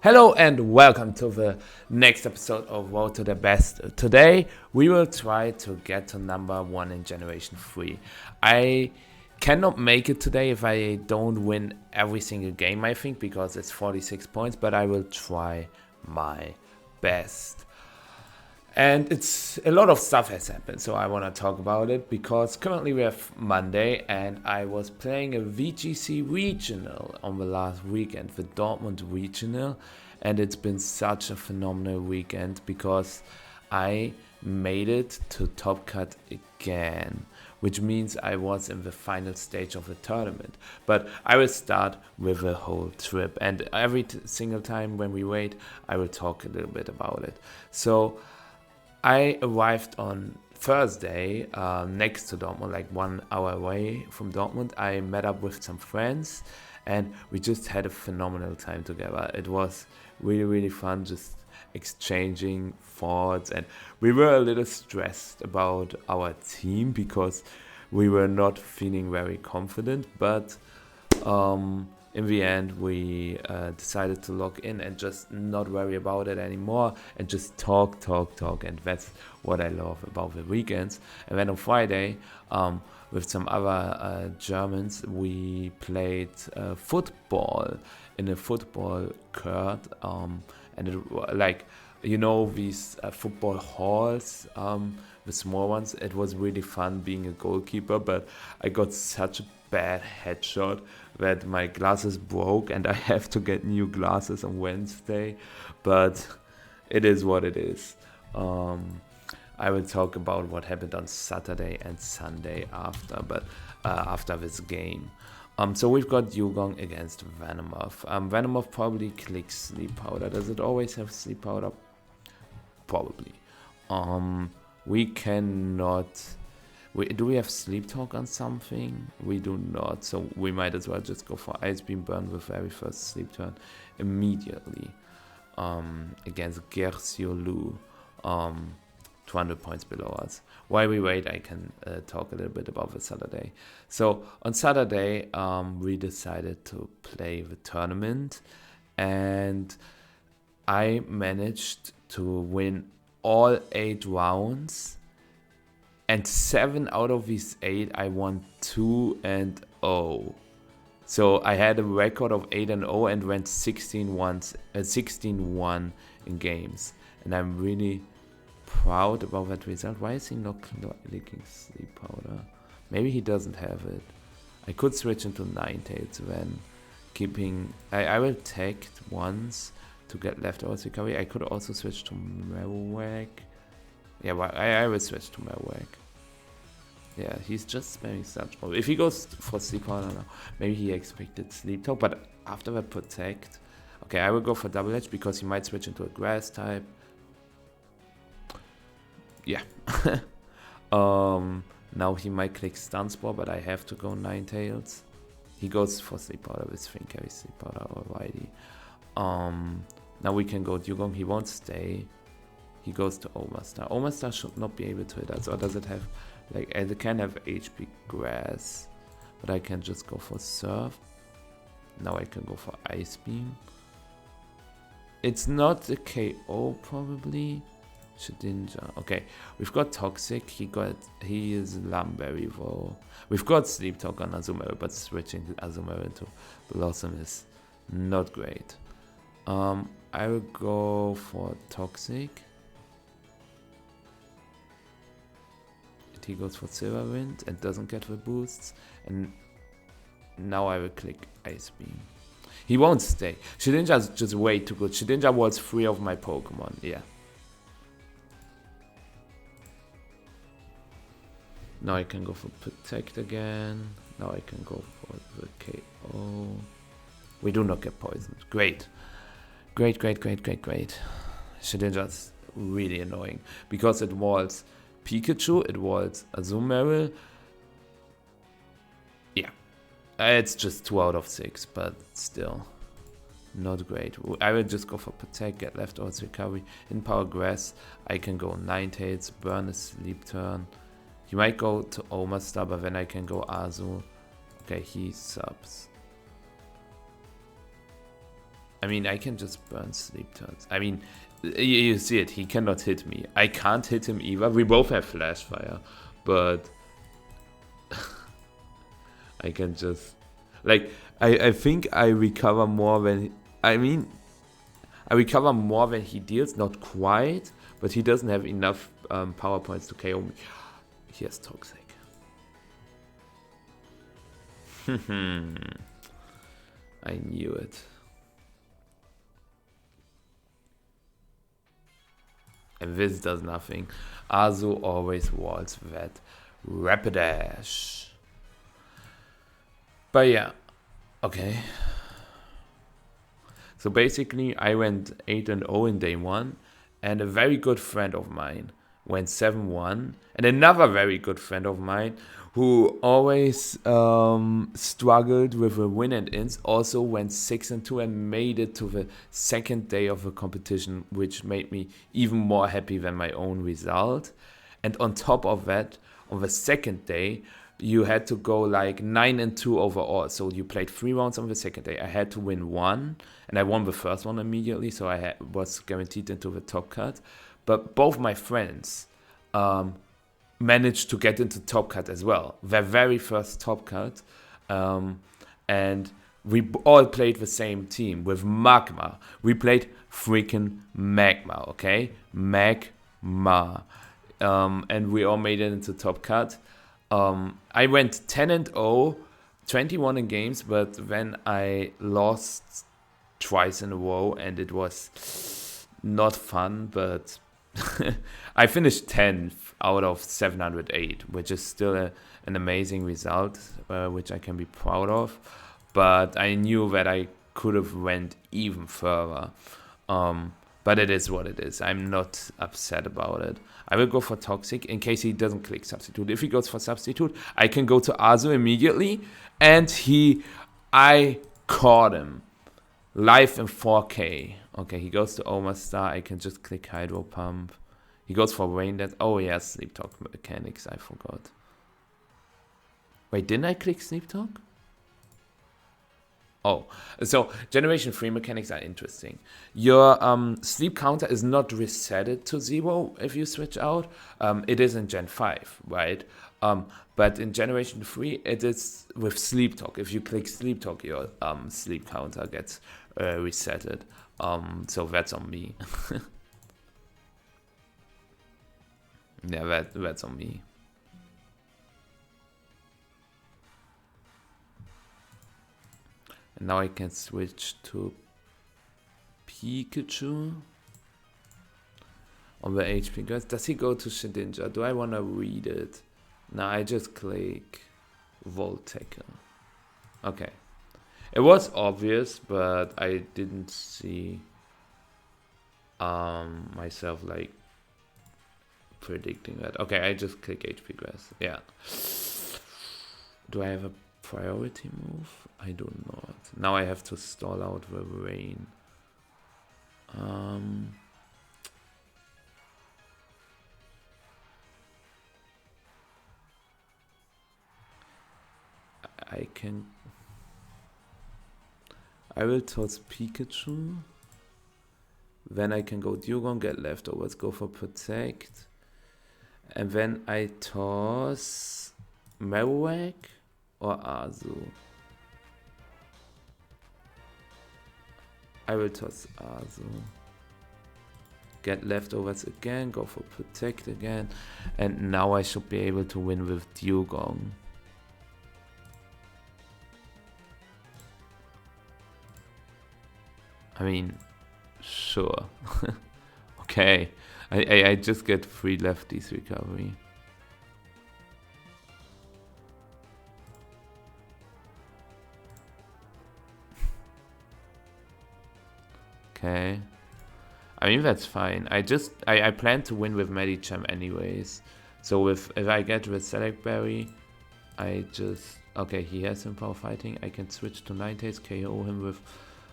Hello and welcome to the next episode of Road to the Best. Today we will try to get to number 1 in Generation 3. I cannot make it today if I don't win every single game, I think, because it's 46 points, but I will try my best. And it's a lot of stuff has happened, so I want to talk about it because currently we have Monday and I was playing a VGC Regional on the last weekend, the Dortmund Regional, and it's been such a phenomenal weekend because I made it to top cut again, which means I was in the final stage of the tournament. But I will start with the whole trip, and every single time when we wait, I will talk a little bit about it. So I arrived on Thursday next to Dortmund, like 1 hour away from Dortmund. I met up with some friends and we just had a phenomenal time together. It was really, really fun just exchanging thoughts, and we were a little stressed about our team because we were not feeling very confident, but in the end, we decided to log in and just not worry about it anymore and just talk. And that's what I love about the weekends. And then on Friday, with some other Germans, we played football in a football court. And it, like, you know, these football halls, the small ones. It was really fun being a goalkeeper, but I got such a bad headshot that my glasses broke and I have to get new glasses on Wednesday, but it is what it is. I will talk about what happened on Saturday and Sunday after this game. So we've got Dugong against Venomoth. Venomoth probably clicks Sleep Powder. Does it always have Sleep Powder? Probably. We cannot... do we have Sleep Talk on something? We do not, so we might as well just go for Ice Beam Burn with very first sleep turn immediately against Gersiolu, 200 points below us. While we wait, I can talk a little bit about the Saturday. So on Saturday, we decided to play the tournament, and I managed to win all 8 rounds. And 7 out of these 8, I won 2-0. So I had a record of 8-0 and went 16-1 in games. And I'm really proud about that result. Why is he not licking Sleep Powder? Maybe he doesn't have it. I could switch into Ninetales then. I will take once to get leftovers recovery. I could also switch to Marowak. Yeah, well, I will switch to Marowak. Yeah, he's just spamming such mob. If he goes for Sleep Powder now, maybe he expected Sleep Talk, but after the Protect... Okay, I will go for Double Edge because he might switch into a Grass type. Yeah. Now he might click Stun Spore, but I have to go Ninetales. He goes for Sleep Powder with Spring Carry Sleep Powder already. Now we can go Dugong. He won't stay. He goes to Omastar. Omastar should not be able to hit us, or does it have... Like, it can have HP Grass, but I can just go for Surf. Now I can go for Ice Beam. It's not a KO, probably. Shedinja. Okay, we've got Toxic. He is Lamberry though. We've got Sleep Talk on Azumarill, but switching Azumarill to Blossom is not great. I will go for Toxic. He goes for Silver Wind and doesn't get the boosts, and now I will click Ice Beam. He won't stay. Shedinja is just way too good. Shedinja was 3 of my Pokemon, yeah. Now I can go for Protect again. Now I can go for the KO. We do not get poisoned. Great. Shedinja is really annoying because it walls Pikachu, it was Azumarill. Yeah, it's just 2 out of 6, but still not great. I will just go for Protect, get leftovers recovery. In Power Grass, I can go Ninetales, burn a Sleep Turn. He might go to Omastar, but then I can go Azu. Okay, he subs. I mean, I can just burn sleep turns. I mean, you see it. He cannot hit me. I can't hit him either. We both have flash fire, but I can just like I think I recover more when I recover more when he deals. Not quite, but he doesn't have enough power points to KO me. He has toxic. I knew it. And this does nothing. Azu always walls that Rapidash. But yeah, okay. So basically I went 8-0 in day 1, and a very good friend of mine went 7-1, and another very good friend of mine who always struggled with a win and ins also went 6-2 and made it to the second day of the competition, which made me even more happy than my own result. And on top of that, on the second day, you had to go like 9-2 overall. So you played 3 rounds on the second day. I had to win 1, and I won the first one immediately, so I was guaranteed into the top cut. But both my friends managed to get into top cut as well, their very first top cut, and we all played the same team with Magma. We played freaking Magma, okay? Magma. And we all made it into top cut. I went 10-0, 21 in games, but then I lost twice in a row, and it was not fun, but I finished 10th out of 708, which is still an amazing result, which I can be proud of. But I knew that I could have went even further. But it is what it is. I'm not upset about it. I will go for Toxic in case he doesn't click Substitute. If he goes for Substitute, I can go to Azu immediately. And I caught him live in 4K. Okay, he goes to AllStars. I can just click Hydro Pump. He goes for Rain Dance. Oh yeah, Sleep Talk mechanics. I forgot. Wait, didn't I click Sleep Talk? Oh, so Generation 3 mechanics are interesting. Your sleep counter is not resetted to 0 if you switch out. It is in Gen 5, right? But in Generation 3, it is with Sleep Talk. If you click Sleep Talk, your sleep counter gets resetted. So that's on me. Yeah, that's on me. And now I can switch to Pikachu on the HP guys. Does he go to Shedinja? Do I want to read it? No, I just click Volt Tackle. Okay. It was obvious, but I didn't see myself like predicting that. Okay, I just click HP Grass. Yeah. Do I have a priority move? I do not. Now I have to stall out the rain. I will toss Pikachu. Then I can go Dugong, get leftovers, go for Protect. And then I toss Marowak or Azu. I will toss Azu. Get leftovers again, go for Protect again. And now I should be able to win with Dugong. I mean, sure. Okay. I just get 3 lefties recovery. Okay. I mean, that's fine. I plan to win with Medicham anyways. So if I get with Select Berry, I just... Okay, he has some power fighting. I can switch to Ninetales, KO him with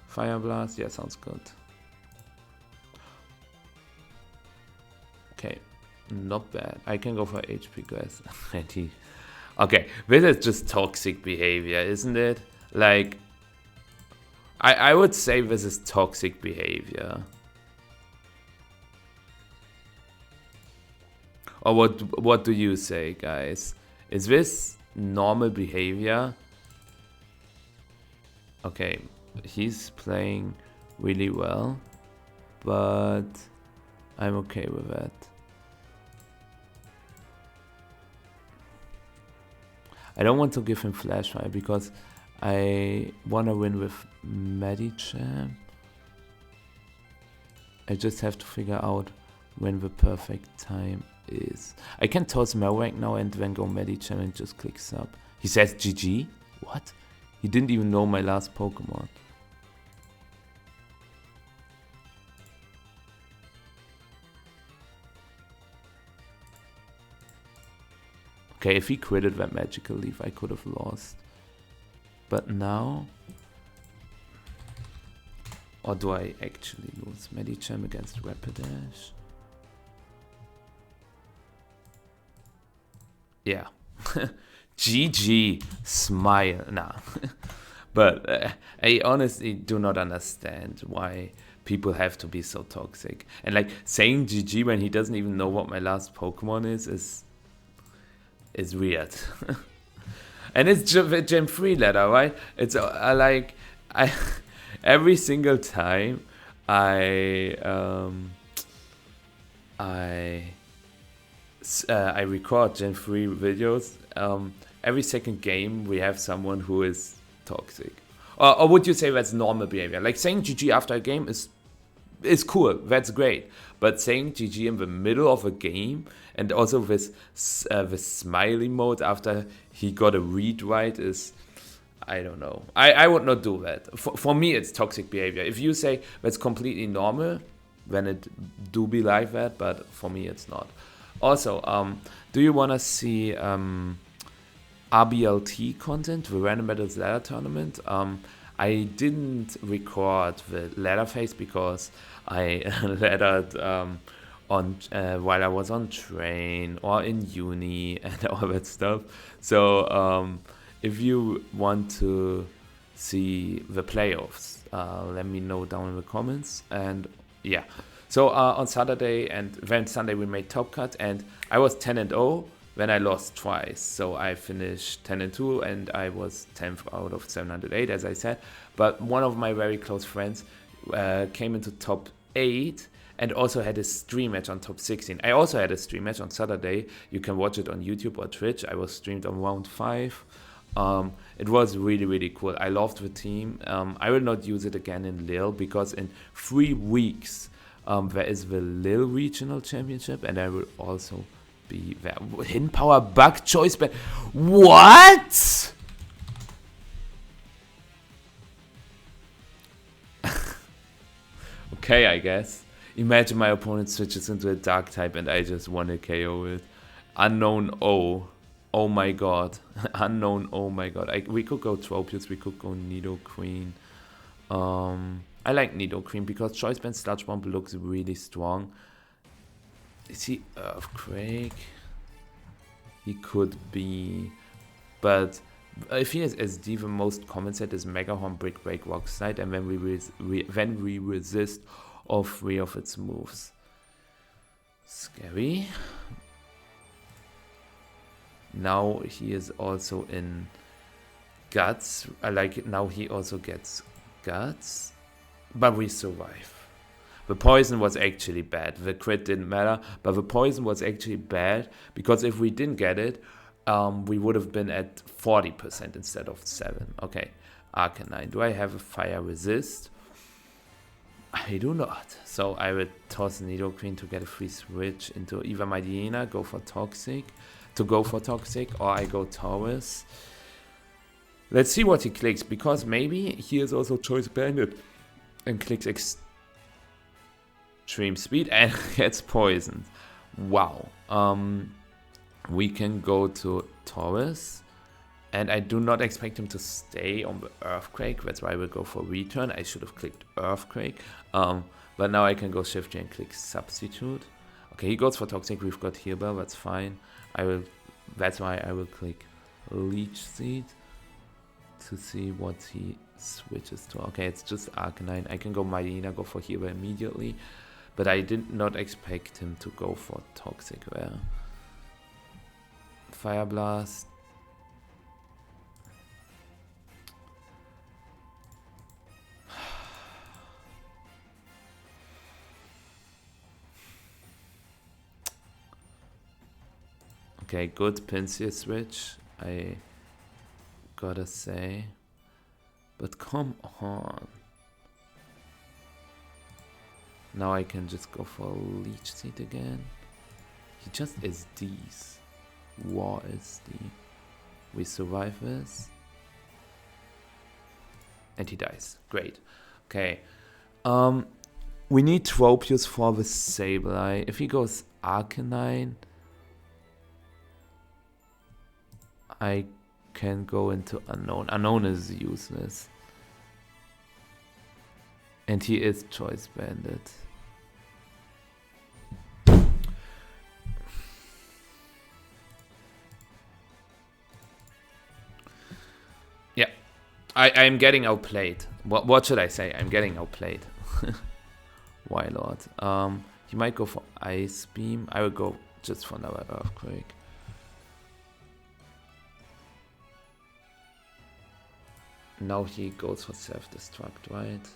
Fire Blast. Yeah, sounds good. Okay, not bad. I can go for HP Grass. Okay, this is just toxic behavior, isn't it? Like, I would say this is toxic behavior. Or what do you say, guys? Is this normal behavior? Okay, he's playing really well, but I'm okay with that. I don't want to give him flashfire because I want to win with Medichamp. I just have to figure out when the perfect time is. I can toss Marowak now and then go Medichamp and just click sub. He says GG? What? He didn't even know my last Pokemon. Okay, if he critted that Magical Leaf, I could have lost. But now... Or do I actually lose? Medichamp against Rapidash? Yeah. GG. Smile. Nah. But I honestly do not understand why people have to be so toxic. And like saying GG when he doesn't even know what my last Pokemon is weird. And it's Gen 3 letter, right? It's like I every single time I record Gen 3 videos, every second game we have someone who is toxic. Or would you say that's normal behavior? Like saying GG after a game is cool, that's great. But saying GG in the middle of a game and also with smiley mode after he got a read right is, I don't know. I would not do that. For me, it's toxic behavior. If you say that's completely normal, then it do be like that, but for me, it's not. Also, do you want to see RBLT content, the Random Battles Ladder Tournament? I didn't record the ladder phase because I laddered on while I was on train or in uni and all that stuff. So if you want to see the playoffs, let me know down in the comments. And yeah, so on Saturday and then Sunday we made top cut, and I was 10-0. Then I lost twice, so I finished 10-2, and I was 10th out of 708, as I said. But one of my very close friends came into top 8 and also had a stream match on top 16. I also had a stream match on Saturday. You can watch it on YouTube or Twitch. I was streamed on round 5. It was really, really cool. I loved the team. I will not use it again in Lille because in 3 weeks there is the Lille Regional Championship, and I will also be there. Hidden Power Bug Choice Band. What? Okay, I guess. Imagine my opponent switches into a dark type and I just want to KO it. Unknown O. Oh my god. Unknown, oh my god. We could go Tropius, we could go Nidoqueen. I like Nidoqueen because Choice Band Sludge Bomb looks really strong. Is he Earthquake? He could be, but if he is SD, the most common set is Mega Horn, Brick Break, Rock Slide, and then we resist all 3 of its moves. Scary. Now he is also in Guts. I like it. Now he also gets Guts, but we survive. The poison was actually bad. The crit didn't matter, but the poison was actually bad because if we didn't get it, we would have been at 40% instead of 7. Okay, Arcanine. Do I have a fire resist? I do not. So I will toss Nidoqueen to get a free switch into either my Diana, go for Toxic, or I go Taurus. Let's see what he clicks, because maybe he is also Choice Banded and clicks Extreme Speed and gets poisoned. Wow. We can go to Taurus, and I do not expect him to stay on the Earthquake. That's why I will go for Return. I should have clicked Earthquake, but now I can go Shift J and click Substitute. Okay, he goes for Toxic. We've got Heal Bell. That's fine. That's why I will click Leech Seed. to see what he switches to. Okay, it's just Arcanine. I can go Mightyena, go for Hero immediately, but I did not expect him to go for Toxic Rare. Fire Blast. Okay, good Pinsir switch, I gotta say. But come on. Now I can just go for Leech Seed again. He just SDs. War SD. We survive this. And he dies. Great. Okay. We need Tropius for the Sableye. If he goes Arcanine, I can go into Unknown. Unknown is useless. And he is Choice Bandit. Yeah. I'm getting outplayed. What should I say? I'm getting outplayed. Why not? He might go for Ice Beam. I will go just for another Earthquake. Now he goes for self-destruct, right?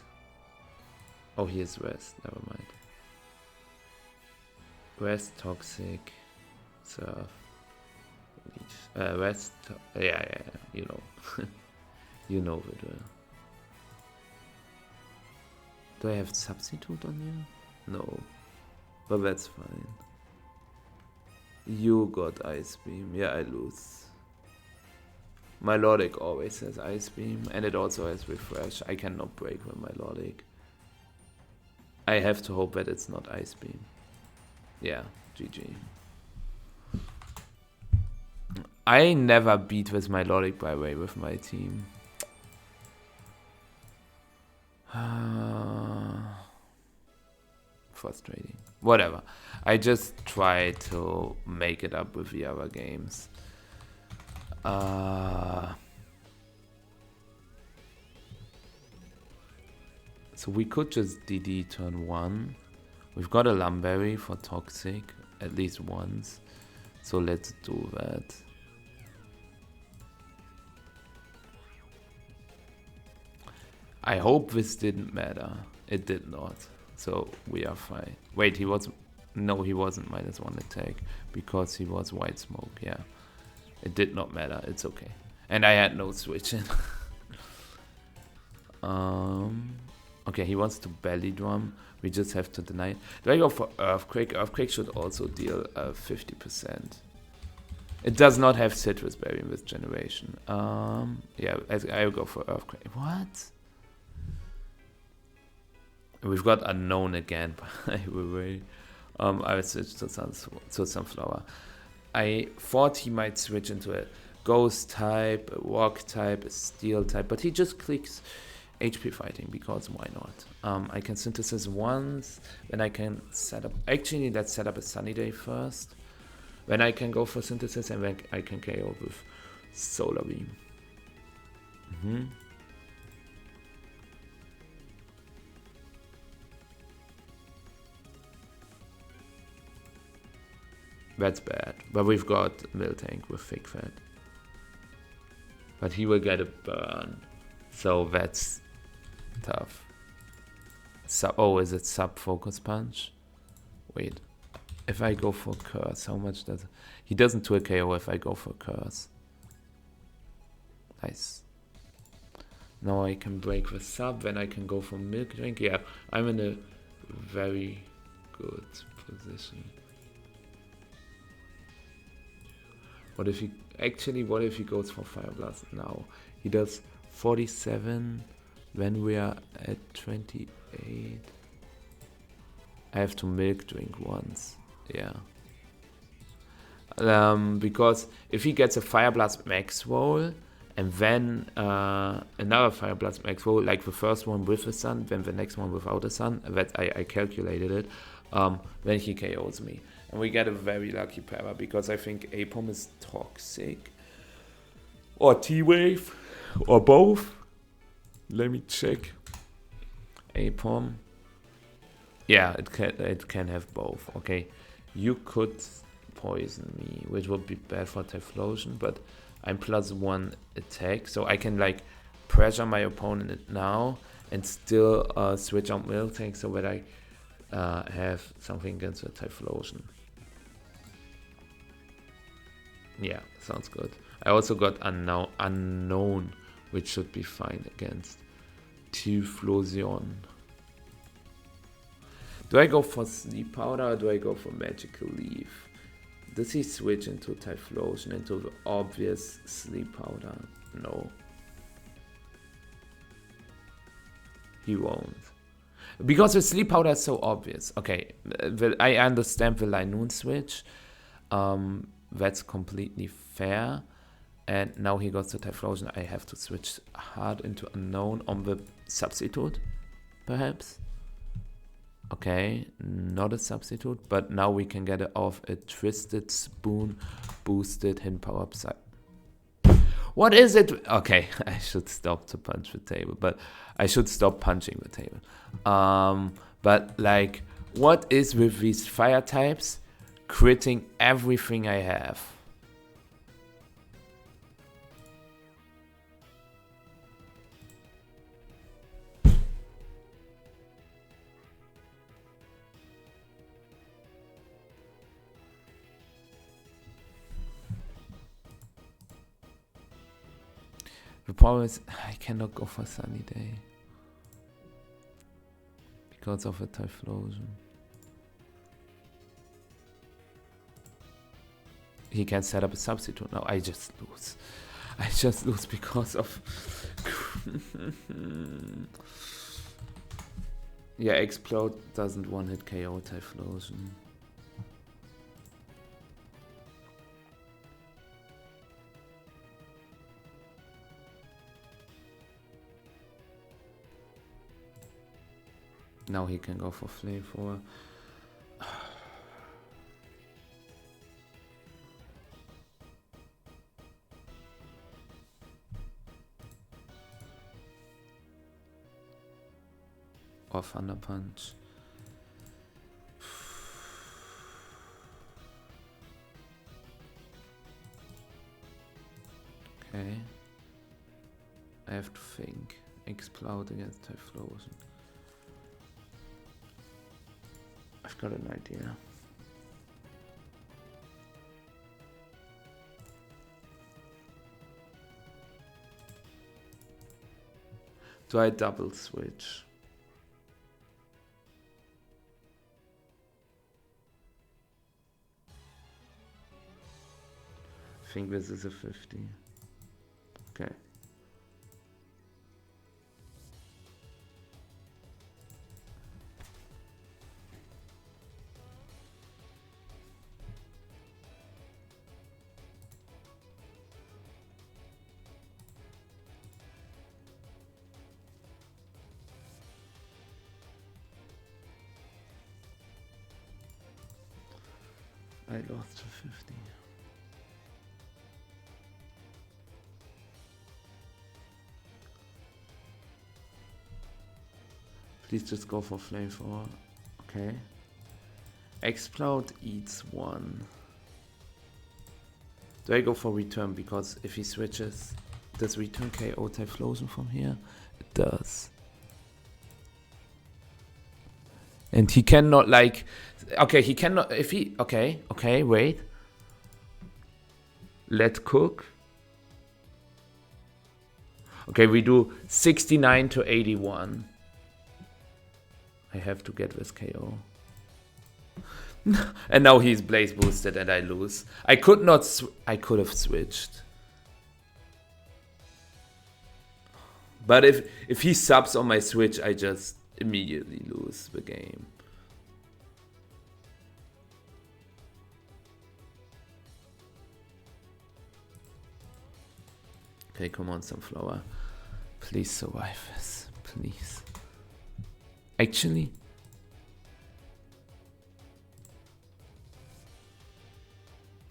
Oh, he is Rest. Never mind. Rest, Toxic, Surf, Leech. Rest. Yeah. You know. You know the drill. Do I have Substitute on you? No. But that's fine. You got Ice Beam. Yeah, I lose. My Lordic always has Ice Beam, and it also has Refresh. I cannot break with my Lordic. I have to hope that it's not Ice Beam. Yeah, GG. I never beat with my Lordic, by the way, with my team. Frustrating. Whatever. I just try to make it up with the other games. So we could just DD turn 1. We've got a Lumberry for Toxic, at least once. So let's do that. I hope this didn't matter. It did not. So we are fine. Wait, he was... No, he wasn't -1 attack because he was White Smoke, yeah. It did not matter, it's okay. And I had no switch in. Okay, he wants to Belly Drum. We just have to deny it. Do I go for Earthquake? Earthquake should also deal 50%. It does not have Citrus Berry in this generation. Yeah, I'll go for Earthquake. What? We've got Unknown again, by the way. I will switch to Sunflower. I thought he might switch into a Ghost type, a Rock type, a Steel type, but he just clicks HP Fighting because why not? I can Synthesis once, then I can set up... Actually, let's set up a Sunny Day first. Then I can go for Synthesis and then I can KO with Solar Beam. That's bad. But we've got Miltank with Thick Fat. But he will get a burn. So that's tough. Oh, is it Sub-Focus Punch? Wait. If I go for Curse, how much does... He doesn't do a KO if I go for Curse. Nice. Now I can break the Sub, then I can go for Milk Drink. Yeah, I'm in a very good position. What if he... Actually, what if he goes for Fire Blast now? He does 47 when we are at 28. I have to Milk Drink once. Yeah. Because if he gets a Fire Blast Max roll and then another Fire Blast Max roll, like the first one with the sun, then the next one without the sun, that I calculated it, then he KOs me. And we get a very lucky para because I think Apom is Toxic or T-Wave. Or both. Let me check. A pawn. Yeah, it can have both. Okay, you could poison me, which would be bad for Typhlosion, but I'm +1 attack, so I can like pressure my opponent now and still switch on Miltank so that I have something against the Typhlosion. Yeah, sounds good. I also got unknown, which should be fine against Typhlosion. Do I go for Sleep Powder or do I go for Magical Leaf? Does he switch into Typhlosion, into the obvious Sleep Powder? No. He won't. Because the Sleep Powder is so obvious. Okay, I understand the Linoon switch. That's completely fair. And now he goes to Typhlosion. I have to switch hard into Unknown on the substitute, perhaps. Okay, not a substitute, but now we can get it off a Twisted Spoon boosted hidden power upside. What is it? Okay, I should stop to punch the table, but I should stop punching the table. But like, what is with these fire types critting everything I have? The problem is I cannot go for Sunny Day because of a Typhlosion. He can set up a substitute now. I just lose. I just lose because of yeah, Explode doesn't one-hit KO Typhlosion. Now he can go for Flamethrower. Or Thunder Punch. Okay. I have to think. Explode against Typhlosion. I've got an idea. Do I double switch? I think this is a 50. Okay. I lost to 50. Please just go for Flamethrower. Okay. Explode eats 1. Do I go for Return? Because if he switches, does Return KO Typhlosion from here? It does. And he cannot like, okay, he cannot, if he, okay, wait. Let cook. Okay, we do 69 to 81. I have to get this KO. And now he's Blaze boosted and I lose. I could not, I could have switched. But if he subs on my switch, I just immediately lose the game. Okay, come on, Sunflower. Please survive this. Please. Actually.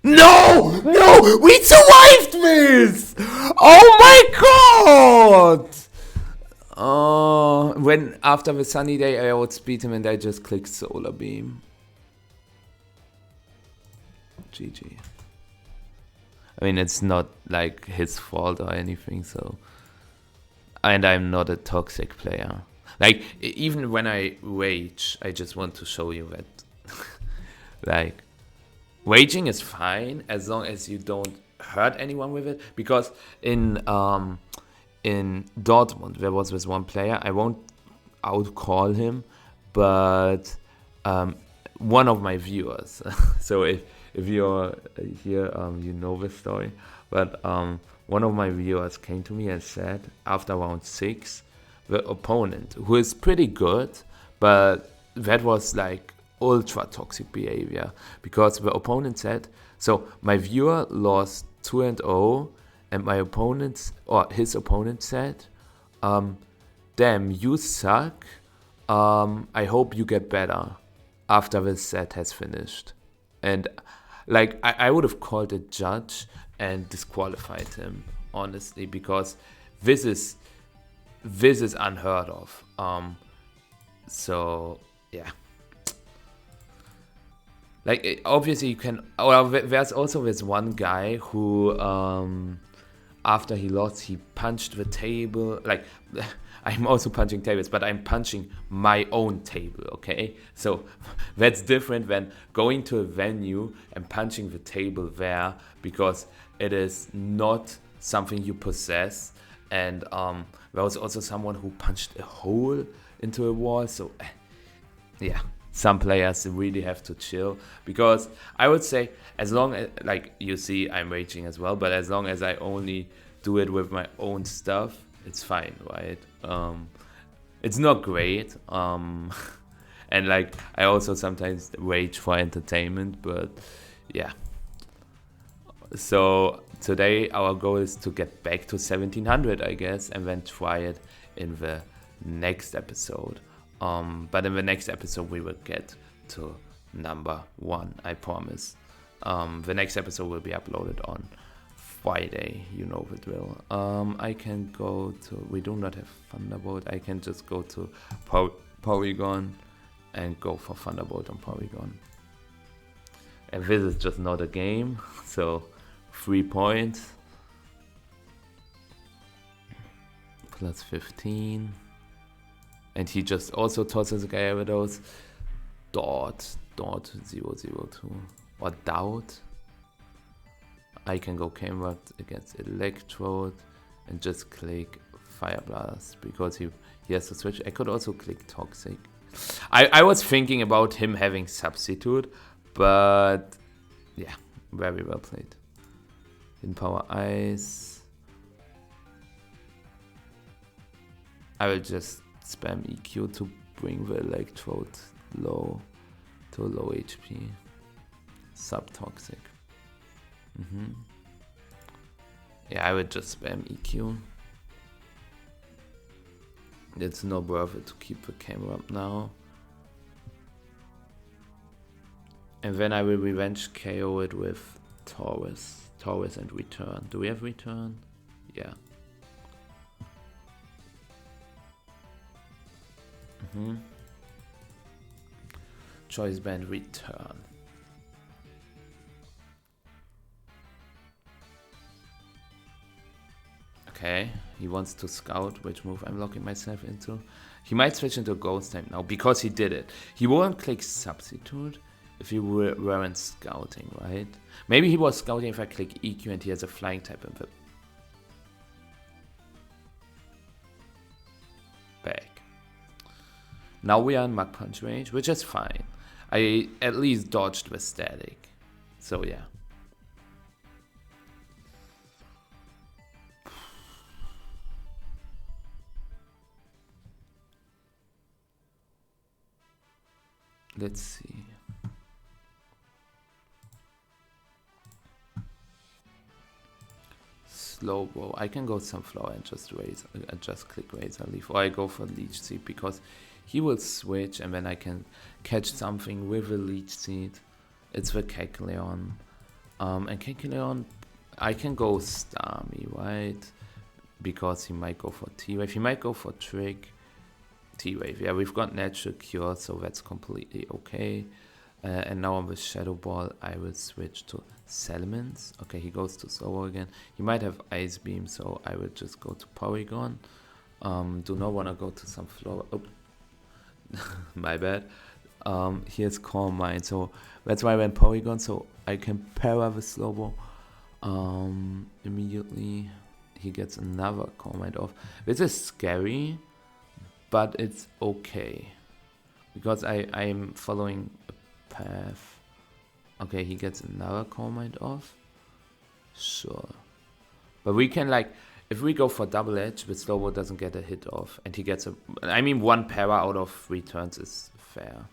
No! No! We survived this! Oh my god! When after the sunny day I outspeed him and I just click solar beam. GG. I mean, it's not like his fault or anything, so. And I'm not a toxic player. Like, even when I rage, I just want to show you that. Like, raging is fine as long as you don't hurt anyone with it. Because in Dortmund, there was this one player, I won't outcall him, but one of my viewers. So if you're here, you know this story. But one of my viewers came to me and said, after round 6, the opponent, who is pretty good, but that was like ultra toxic behavior, because the opponent said, so my viewer lost 2-0, and my opponent's, or his opponent said, damn, you suck, I hope you get better after the set has finished. And like, I would have called a judge and disqualified him, honestly, because this is unheard of. So yeah, like, obviously you can. Well, there's also this one guy who, after he lost, he punched the table. Like, I'm also punching tables, but I'm punching my own table, okay? So that's different than going to a venue and punching the table there, because it is not something you possess. And there was also someone who punched a hole into a wall. So yeah, some players really have to chill, because I would say, as long as, like, you see, I'm raging as well, but as long as I only do it with my own stuff, it's fine, right? It's not great, and like, I also sometimes rage for entertainment, but yeah. So today our goal is to get back to 1700, I guess, and then try it in the next episode. But in the next episode we will get to number 1, I promise. The next episode will be uploaded on Friday, you know the drill. I can go to, we do not have Thunderbolt, I can just go to Porygon and go for Thunderbolt on Porygon. And this is just not a game, so 3 points. Plus 15. And he just also tosses a Gyarados. Dot 002. Or Doubt. I can go Cameron against Electrode and just click Fire Blast, because he has to switch. I could also click Toxic. I was thinking about him having Substitute, but yeah, very well played. In Power Ice, I will just spam EQ to bring the Electrode low to low HP. Subtoxic. Yeah, I would just spam EQ. It's not worth it to keep the camera up now. And then I will revenge KO it with Taurus. Taurus and return. Do we have return? Yeah. Choice band return. Okay, he wants to scout which move I'm locking myself into. He might switch into Ghost type now, because he did it. He won't click Substitute if he weren't scouting, right? Maybe he was scouting if I click EQ and he has a flying type in the back. Now we are in Mach Punch range, which is fine. I at least dodged the static. So yeah. Let's see. Slowbro. I can go Sunflower and just raise, just click Razor Leaf, or I go for Leech Seed, because he will switch and then I can catch something with a Leech Seed. It's the Kecleon. And Kecleon I can go Starmie, right? Because he might go for T-Wave. He might go for Trick. T-Wave. Yeah, we've got Natural Cure, so that's completely okay. And now on the Shadow Ball, I will switch to Salamence. Okay, he goes to Slower again. He might have Ice Beam, so I will just go to Porygon. Do not want to go to some floor. Oh, my bad. Here's Calm Mind, so that's why I went Porygon, so I can para the Slowbro. Immediately he gets another Calm Mind off. This is scary, but it's okay because I'm following a path. Okay, he gets another Calm Mind off. Sure, but we can, like, if we go for Double Edge, the Slowbro doesn't get a hit off, and he gets I mean, one para out of 3 turns is fair.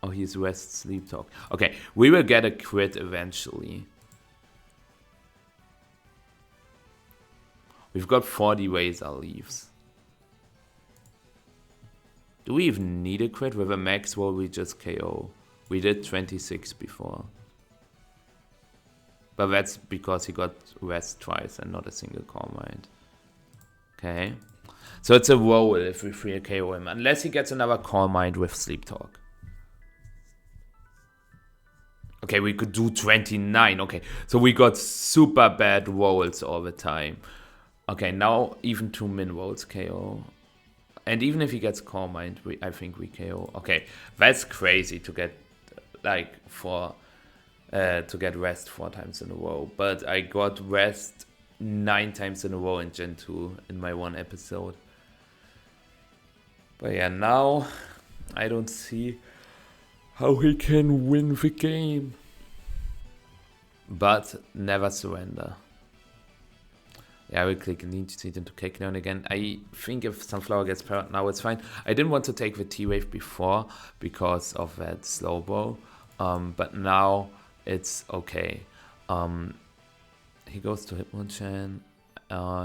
Oh, he's Rest Sleep Talk. Okay, we will get a crit eventually. We've got 40 Razor Leaves. Do we even need a crit? With a max roll, we just KO. We did 26 before. But that's because he got Rest twice and not a single Calm Mind. Okay. So it's a roll if we free KO him. Unless he gets another Calm Mind with Sleep Talk. Okay, we could do 29. Okay, so we got super bad rolls all the time. Okay, now even 2 min rolls KO. And even if he gets Calm Mind, I think we KO. Okay, that's crazy to get, like, to get Rest 4 times in a row. But I got Rest 9 times in a row in Gen 2 in my one episode. But yeah, now I don't see how he can win the game. But never surrender. Yeah, I will click Leech Seed into Kecleon again. I think if Sunflower gets parried now, it's fine. I didn't want to take the T-Wave before because of that Slowbro. But now it's okay. He goes to Hitmonchan.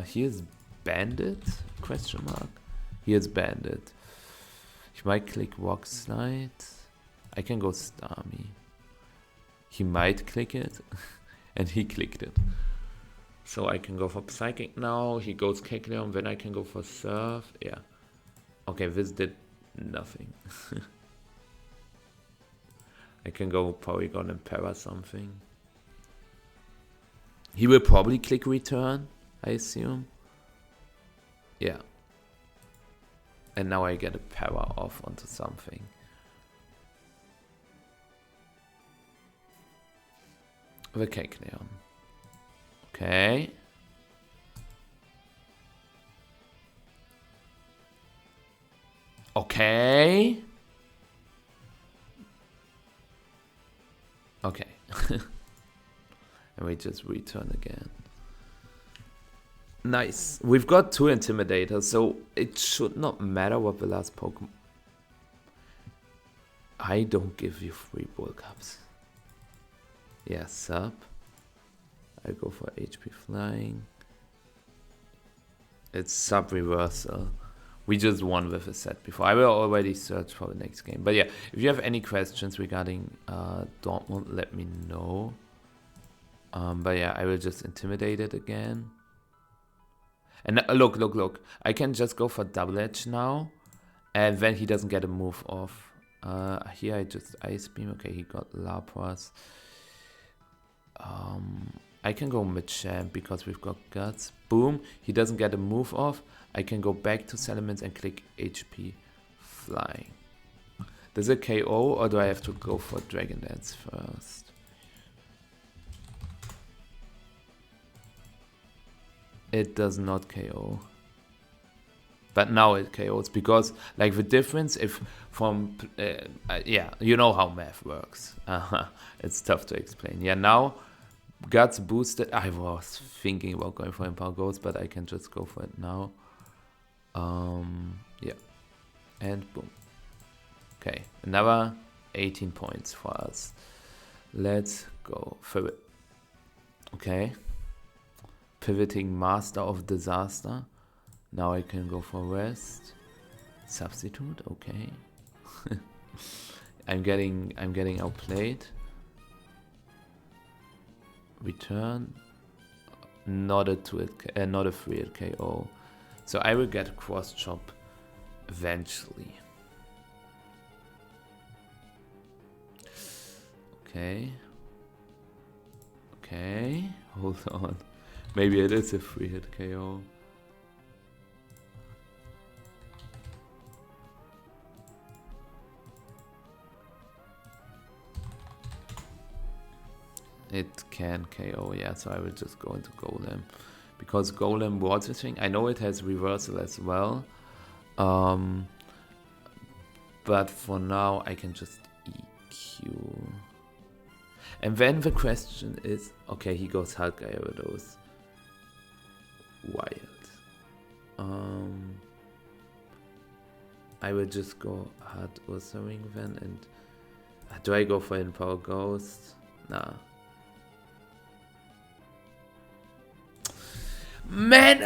He is Bandit? Question mark. He is Bandit. He might click Rock Slide. I can go Starmie. He might click it. And he clicked it. So I can go for Psychic now. He goes Kecleon. Then I can go for Surf. Yeah. Okay, this did nothing. I can go Porygon and para something. He will probably click Return, I assume. Yeah. And now I get a para off onto something. The Kecleon. Okay. Okay. Okay. And we just return again. Nice. We've got 2 Intimidators, so it should not matter what the last Pokemon... I don't give you free Bull Cups. Yeah, Sub. I go for HP Flying. It's Sub Reversal. We just won with a set before. I will already search for the next game. But yeah, if you have any questions regarding Dortmund, let me know. But yeah, I will just Intimidate it again. And look. I can just go for Double Edge now. And then he doesn't get a move off. Here I just Ice Beam. Okay, he got Lapras. I can go Machamp because we've got Guts. Boom. He doesn't get a move off. I can go back to Salamence and click HP Flying. Does it KO or do I have to go for Dragon Dance first? It does not KO. But now it KOs because, like, the difference if from... yeah, you know how math works. It's tough to explain. Yeah, now... Guts boosted. I was thinking about going for Empower Ghost, but I can just go for it now. Yeah. And boom. Okay, another 18 points for us. Let's go for it. Okay. Pivoting Master of Disaster. Now I can go for Rest. Substitute, okay. I'm getting outplayed. Return. Not a 3 KO. So I will get cross chop eventually. Okay. Okay. Hold on. Maybe it is a 3-hit KO. It can KO, yeah, so I will just go into Golem. Because Golem Water Swing, I know it has reversal as well. But for now, I can just EQ. And then the question is, okay, he goes Hulk Gyarados. Wild. I will just go hard Ursa Ring then, and do I go for Hidden Power Ghost? Nah. Man,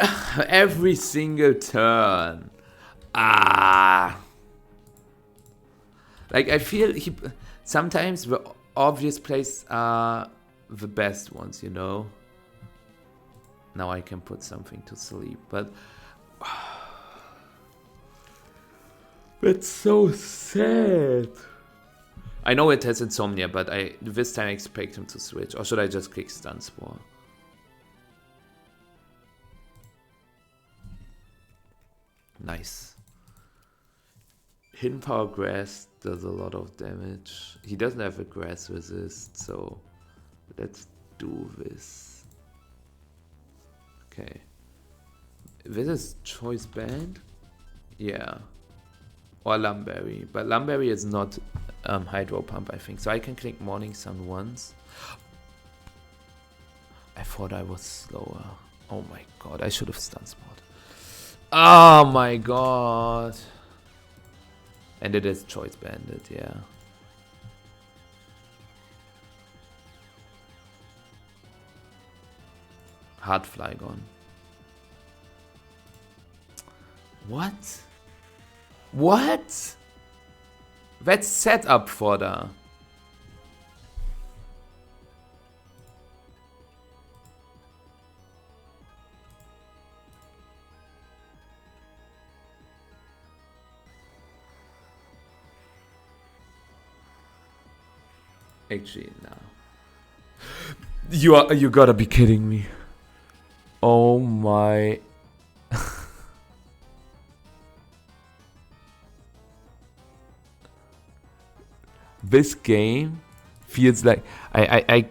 every single turn. Like, I feel sometimes the obvious plays are the best ones, you know? Now I can put something to sleep, but that's so sad. I know it has Insomnia, but this time I expect him to switch. Or should I just click Stun Spore? Nice. Hidden Power Grass does a lot of damage. He doesn't have a Grass Resist, so let's do this. Okay. This is Choice Band? Yeah. Or Lumberry. But Lumberry is not Hydro Pump, I think. So I can click Morning Sun once. I thought I was slower. Oh my god, I should have Stun Spot. Oh my god. And it is Choice Bandit, yeah. Hard Flygon. What? What? That's set up for the. Actually, no. You gotta be kidding me. Oh my. This game feels like I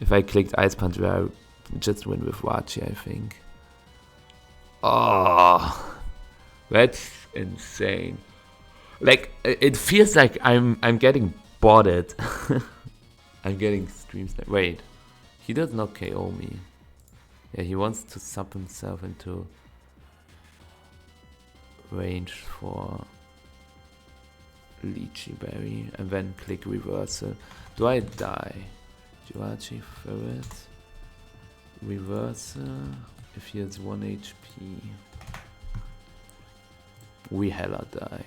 if I clicked Ice Punch, I would just win with Wachi, I think. Oh, that's insane. Like, it feels like I'm getting botted. I'm getting stream sniped. Wait, he does not KO me. Yeah, he wants to sub himself into range for Lychee Berry and then click reversal. Do I die? Juachi Ferret. Reversal. If he has 1 HP. We hella die.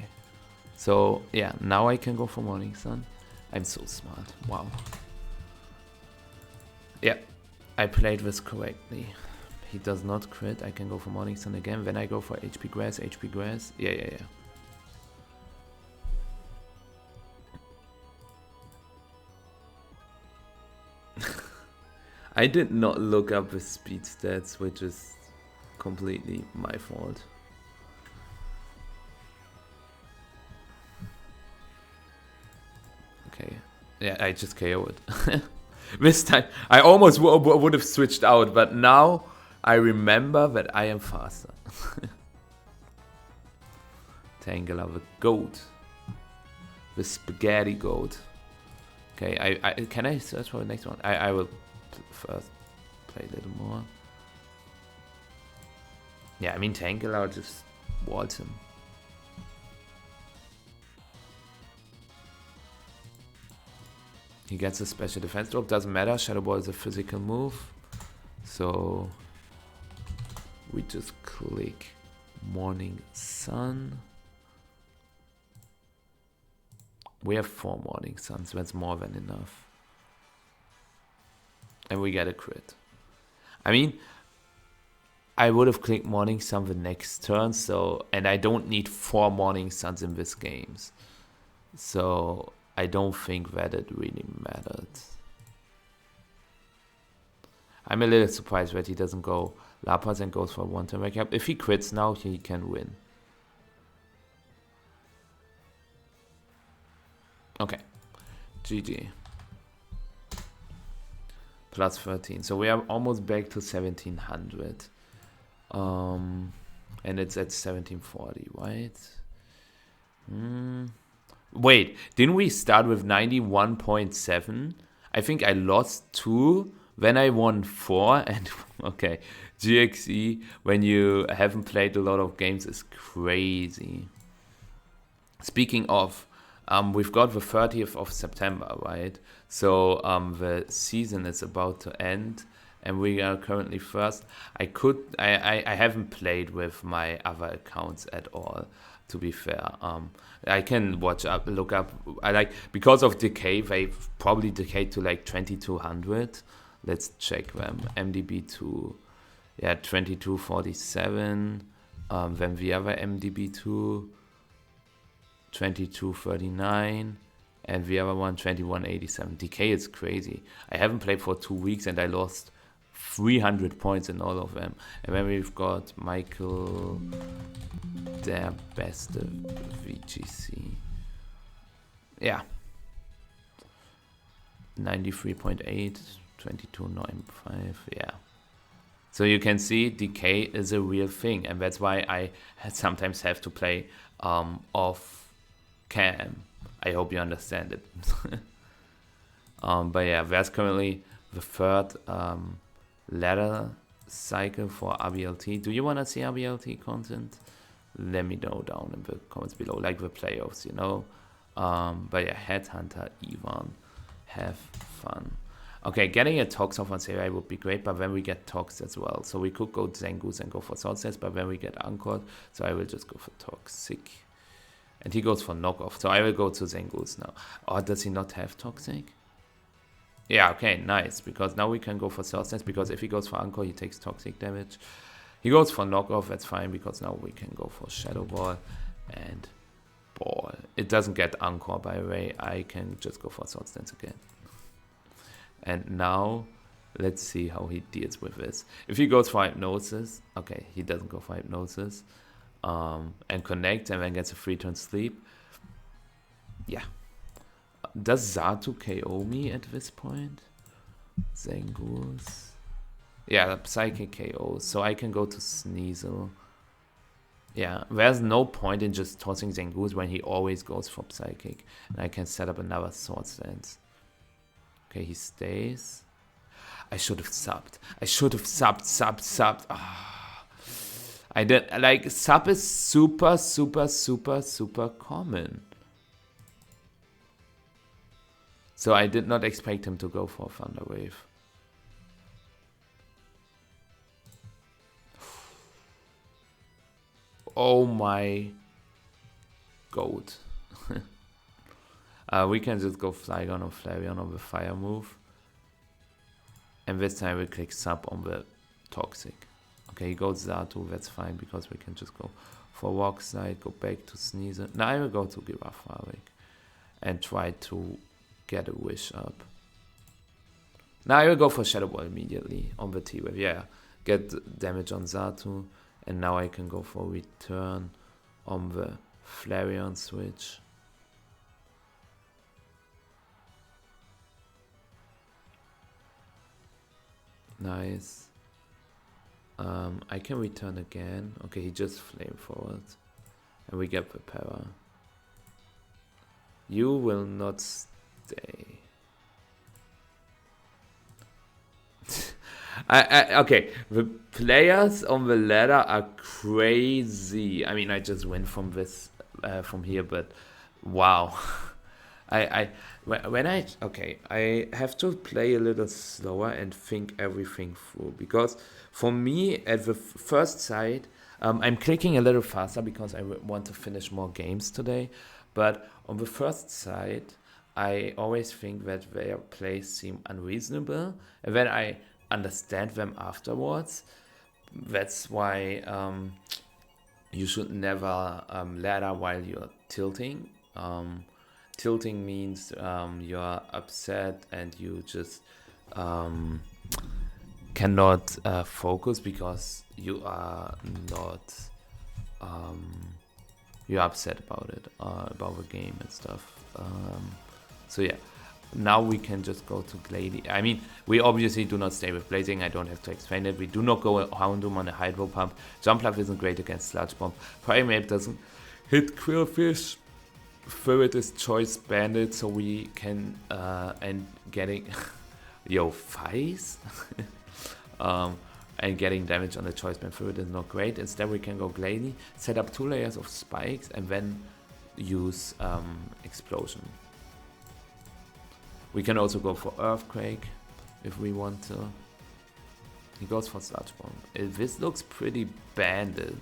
So yeah, now I can go for Morning Sun. I'm so smart. Wow. Yeah, I played this correctly. He does not crit. I can go for Morning Sun again. Then I go for HP Grass, HP Grass. Yeah. I did not look up the speed stats, which is completely my fault. Okay, yeah, I just KO it. This time, I almost would have switched out, but now I remember that I am faster. Tangela, the goat. The spaghetti goat. Okay, can I search for the next one? I will first play a little more. Yeah, I mean, Tangela, I'll just waltz him. He gets a special defense drop, doesn't matter. Shadow Ball is a physical move. So we just click Morning Sun. We have 4 Morning Suns, that's more than enough. and we get a crit. I mean, I would have clicked Morning Sun the next turn, and I don't need 4 Morning Suns in this games. So I don't think that it really mattered. I'm a little surprised that he doesn't go La Paz and goes for 1 turn wake up. If he quits now, he can win. Okay. GG. Plus 13. So we are almost back to 1700. And it's at 1740, right? Wait, didn't we start with 91.7? I think I lost 2, then I won 4, and okay, GXE, when you haven't played a lot of games, is crazy. Speaking of, we've got the 30th of September, right? So the season is about to end, and we are currently first. I haven't played with my other accounts at all, to be fair. I can look up. Because of decay, they've probably decayed to like 2200. Let's check them. MDB2, yeah, 2247. Then the other MDB2, 2239. And the other one, 2187. Decay is crazy. I haven't played for 2 weeks and I lost 300 points in all of them. And then we've got Michael, derBeste VGC. Yeah. 93.8, 22.95, yeah. So you can see decay is a real thing. And that's why I sometimes have to play off cam. I hope you understand it. But yeah, that's currently the third ladder cycle for RBLT. Do you want to see RBLT content? Let me know down in the comments below, like the playoffs, you know. But yeah, Headhunter, Ivan, have fun. Okay, getting a Tox off on Serai would be great, but then we get Tox as well. So we could go Zengoose and go for Swordstance, but then we get Anchored, so I will just go for Toxic. And he goes for knockoff, so I will go to Zengoose now. Or does he not have Toxic? Yeah, okay, nice, because now we can go for Swordstance, because if he goes for Anchor, he takes Toxic damage. He goes for knockoff, that's fine, because now we can go for Shadow Ball and Ball. It doesn't get Anchor, by the way. I can just go for Swordstance again. And now, let's see how he deals with this. If he goes for Hypnosis, okay, he doesn't go for Hypnosis. And connects and then gets a 3-turn sleep. Yeah. Does Zatu KO me at this point? Zengoose. Yeah, Psychic KO. So I can go to Sneasel. Yeah, there's no point in just tossing Zengoose when he always goes for Psychic. And I can set up another Sword Stance. Okay, he stays. I should have subbed. I should have subbed. I did, like, sub is super common. So I did not expect him to go for Thunder Wave. Oh my god. We can just go Flygon or Flareon on the fire move. And this time we click sub on the Toxic. Okay, he goes Zatu, that's fine, because we can just go for Rock Slide, go back to Sneasel. Now I will go to Girafarik and try to get a Wish up. Now I will go for Shadow Ball immediately on the T-Wave. Yeah, get damage on Zatu. And now I can go for Return on the Flareon switch. Nice. I can return again. Okay, he just flame forward. And we get the power. You will not stay. Okay, the players on the ladder are crazy. I mean, I just win from this, from here, but wow. I have to play a little slower and think everything through, because for me at the first sight, I'm clicking a little faster because I want to finish more games today. But on the first sight, I always think that their plays seem unreasonable, and then I understand them afterwards. That's why you should never ladder while you're tilting. Tilting means you're upset and you just cannot focus because you are not you're upset about it, about the game and stuff. So yeah, now we can just go to Glady. I mean, we obviously do not stay with Blazing. I don't have to explain it. We do not go Houndoom on a Hydro Pump. Jump Life isn't great against Sludge Bomb. Primate doesn't hit Quillfish. Ferret is Choice Bandit, so we can and getting yo Fice and getting damage on the Choice Band Ferret is not great. Instead, we can go Glady, set up 2 layers of spikes, and then use Explosion. We can also go for Earthquake if we want to. He goes for Sludge Bomb. This looks pretty banded.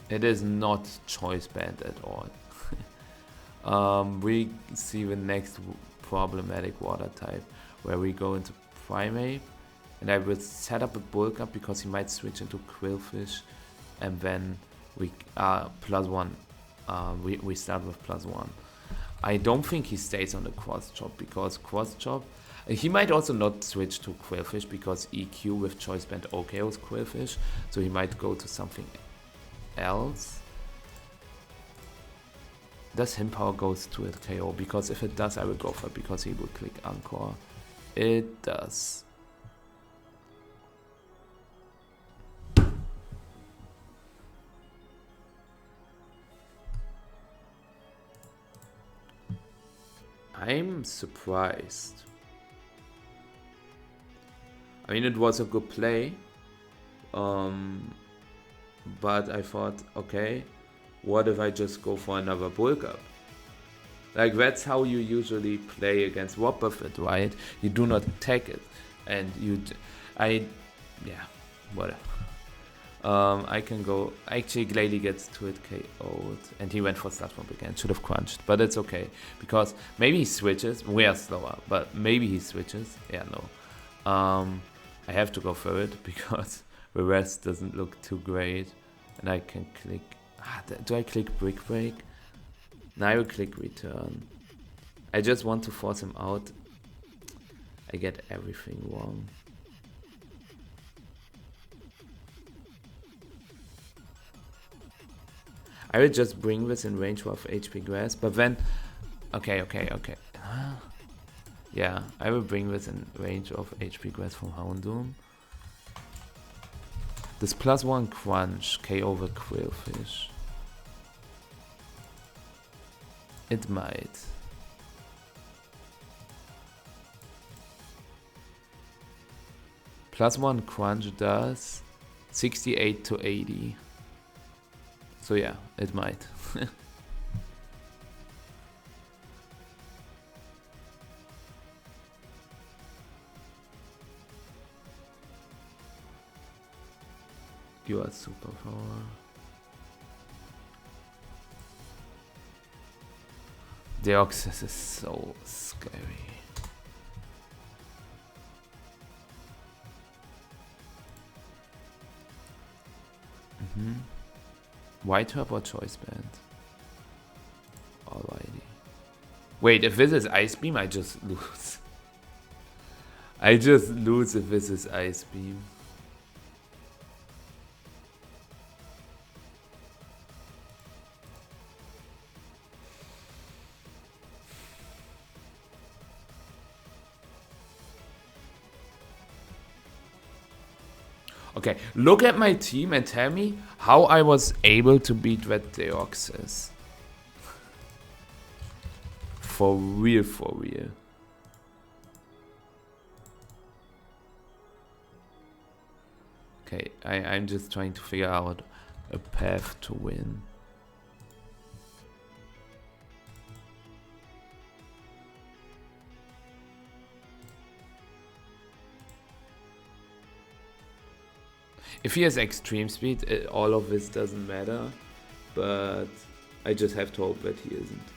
It is not Choice Band at all. We see the next problematic water type where we go into Primate, and I will set up a Bulk Up because he might switch into Quillfish, and then we +1. We start with +1. I don't think he stays on the Cross Chop because Cross Chop. He might also not switch to Quillfish because EQ with Choice Band OKOs Quillfish, so he might go to something else. Does Him Power goes to a KO? Because if it does, I will go for it because he will click Encore. It does. I'm surprised. I mean, it was a good play. But I thought, okay, what if I just go for another Bulk Up? Like, that's how you usually play against Wobbuffet, right? You do not attack it. And whatever. I can go, actually Glady gets to it KO'd, and he went for Sludge Bomb again, should have crunched, but it's okay, because maybe he switches, we are slower, but maybe he switches, yeah, no. I have to go for it, because the rest doesn't look too great, and I can click, do I click Brick Break? No, I will click Return. I just want to force him out. I get everything wrong. I will just bring this in range of HP Grass, but then, okay. Yeah, I will bring this in range of HP Grass from Houndoom. This +1 crunch KO over Quillfish. It might. +1 crunch does 68 to 80. So yeah, it might. You are superpower. Deoxys is so scary. White Herb or Choice Band? Alrighty. Wait, if this is Ice Beam, I just lose. I just lose if this is Ice Beam. Okay, look at my team and tell me how I was able to beat that Deoxys. For real, for real. Okay, I'm just trying to figure out a path to win. If he has extreme speed, all of this doesn't matter. but I just have to hope that he isn't.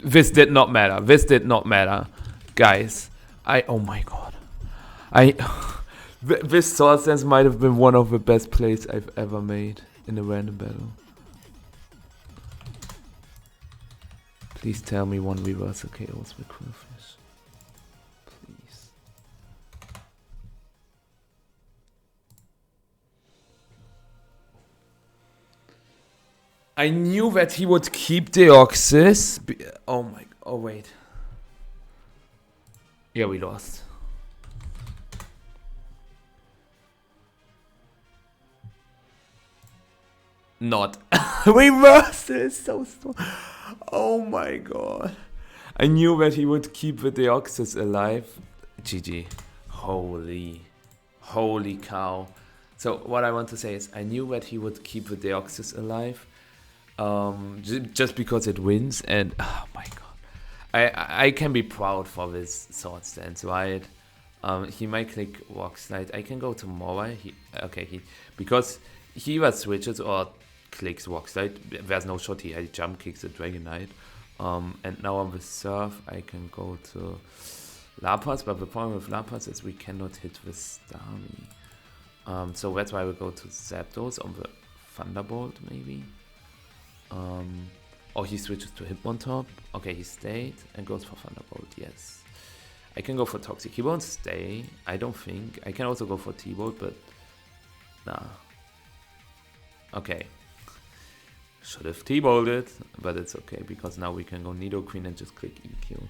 This did not matter. This did not matter. Guys, oh my god. This sword stance might have been one of the best plays I've ever made in a random battle. Please tell me one reversal KOs with Quillfish. Please. I knew that he would keep Deoxys. Oh my... Oh, wait. Yeah, we lost. Not. Reversal is so strong. Oh my god. I knew that he would keep the Deoxys alive. GG. Holy cow. So what I want to say is I knew that he would keep the Deoxys alive. Just because it wins, and oh my god, I can be proud for this sword stance, right? He might click Rock Slide. I can go to Mora. Because he either switches or clicks Rock Slide. There's no shot here. He jump kicks the Dragon Knight. And now on the surf, I can go to Lapas, but the problem with Lapas is we cannot hit the Starmie. So that's why we go to Zapdos on the Thunderbolt, maybe. Or he switches to Hitmontop. Okay, he stayed and goes for Thunderbolt, yes. I can go for Toxic. He won't stay, I don't think. I can also go for T-Bolt, but... Nah. Okay. Should have T-Bolted, but it's okay, because now we can go Nidoqueen and just click EQ.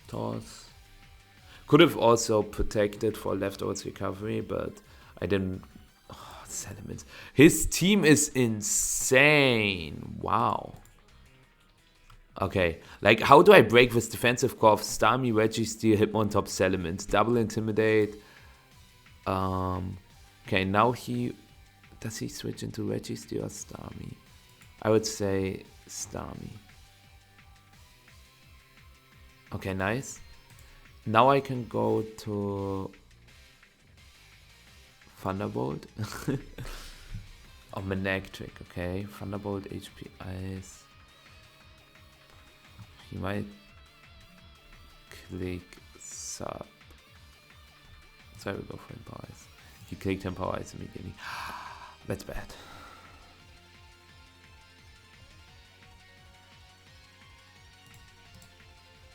Toss. Could have also protected for leftovers recovery, but I didn't... Salamence. His team is insane. Wow. Okay. Like, how do I break this defensive core of Starmie, Registeel, Hitmontop, Salamence? Double Intimidate. Okay, now he... Does he switch into Registeel or Starmie? I would say Starmie. Okay, nice. Now I can go to... Thunderbolt. Oh, Manectric, okay. Thunderbolt, HP Ice. He might click Sub. So I will go for Empower Ice. He clicked Empower Ice immediately. That's bad.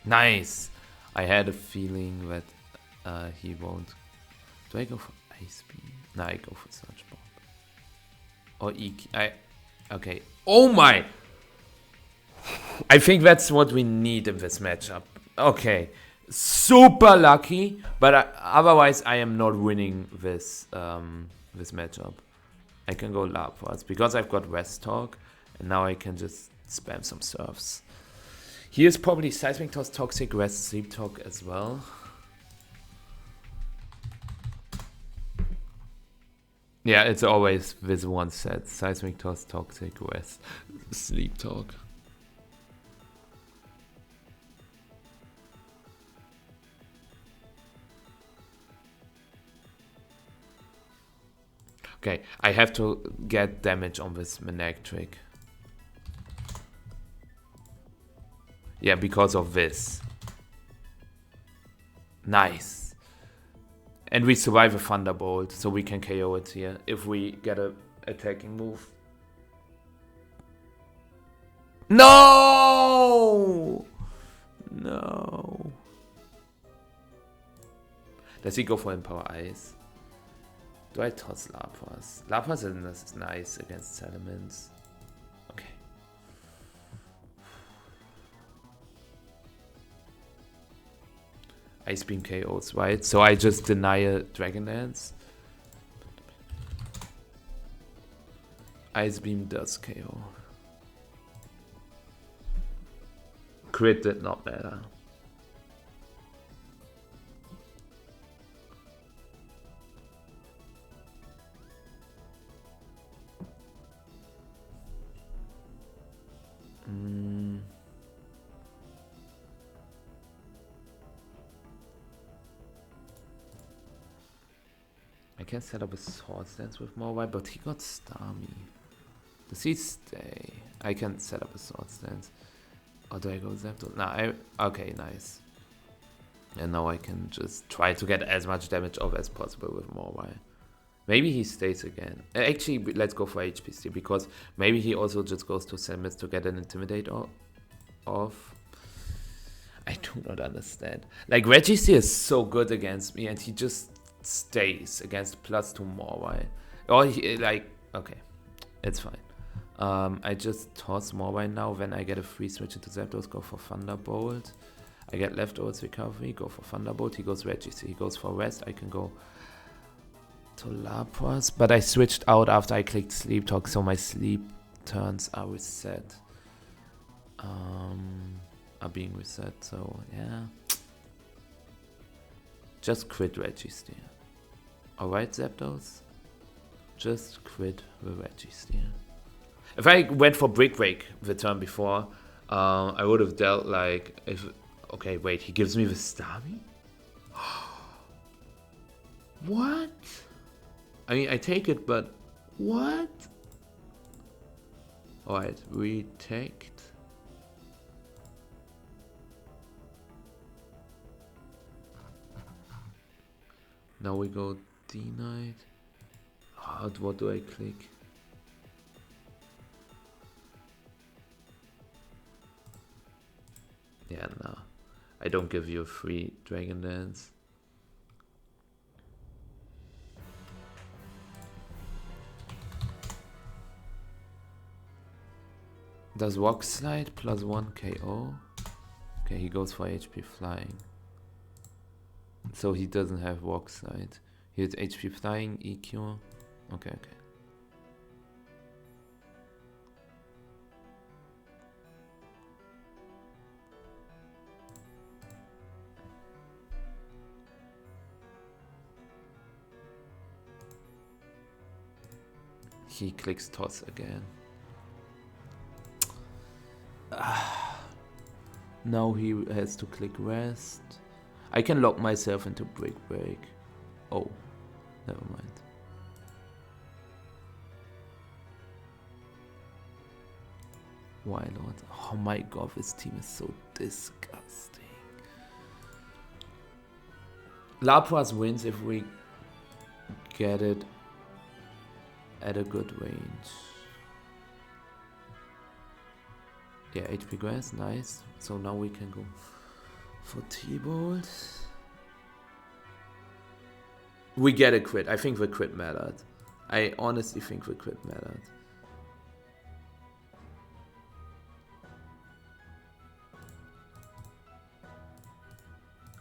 Nice! I had a feeling that he won't. Do I go for Ice Beam? No, I go for Surge Bomb. Or EQ. Okay. Oh my! I think that's what we need in this matchup. Okay. Super lucky, but otherwise I am not winning this this matchup. I can go Lapras because I've got West Talk, and now I can just spam some surfs. He is probably Seismic Toss, Toxic, Rest, Sleep Talk as well. Yeah, it's always this one set. Seismic Toss, Toxic, West, Sleep Talk. Okay, I have to get damage on this Manectric. Yeah, because of this. Nice. And we survive a Thunderbolt, so we can KO it here if we get a attacking move. No! No. Does he go for Empower Ice? Do I toss Lapras? Lapras is nice against Salamence. Okay. Ice Beam KOs, right? So I just deny a Dragon Dance. Ice Beam does KO. Crit did not matter. I can set up a sword stance with Morwai, but he got Starmie. Does he stay? I can set up a sword stance. Or do I go Zapdos? Nah, okay, nice. And now I can just try to get as much damage off as possible with Morwai. Maybe he stays again. Actually, let's go for HP Steal, because maybe he also just goes to Samus to get an Intimidate off. I do not understand. Like, Registeel is so good against me, and he just stays against +2 Morwai. Or he, like, okay, it's fine. I just toss Morwai now. When I get a free switch into Zapdos, go for Thunderbolt. I get leftovers recovery, go for Thunderbolt. He goes Registeel, he goes for rest. I can go to Lapras, but I switched out after I clicked Sleep Talk, so my sleep turns are reset. Are being reset, so yeah. Just crit Registeel. Alright, Zapdos. Just crit the Registeel. If I went for Brick Break the turn before, I would have dealt like if. Okay, wait, he gives me the Starmie? What? I mean, I take it, but what? Alright, retake. Now we go D-Knight. What do I click? Yeah, no. I don't give you a free Dragon Dance. Does Rock Slide +1 KO? Okay, he goes for HP Flying. So he doesn't have Rock Slide. He has HP Flying, EQ. Okay, okay. He clicks Toss again. Now he has to click Rest. I can lock myself into Brick Break. Oh, never mind. Why not? Oh my god, this team is so disgusting. Lapras wins if we get it at a good range. Yeah, HP Grass, nice. So now we can go for T-Bolt. We get a crit. I think the crit mattered. I honestly think the crit mattered.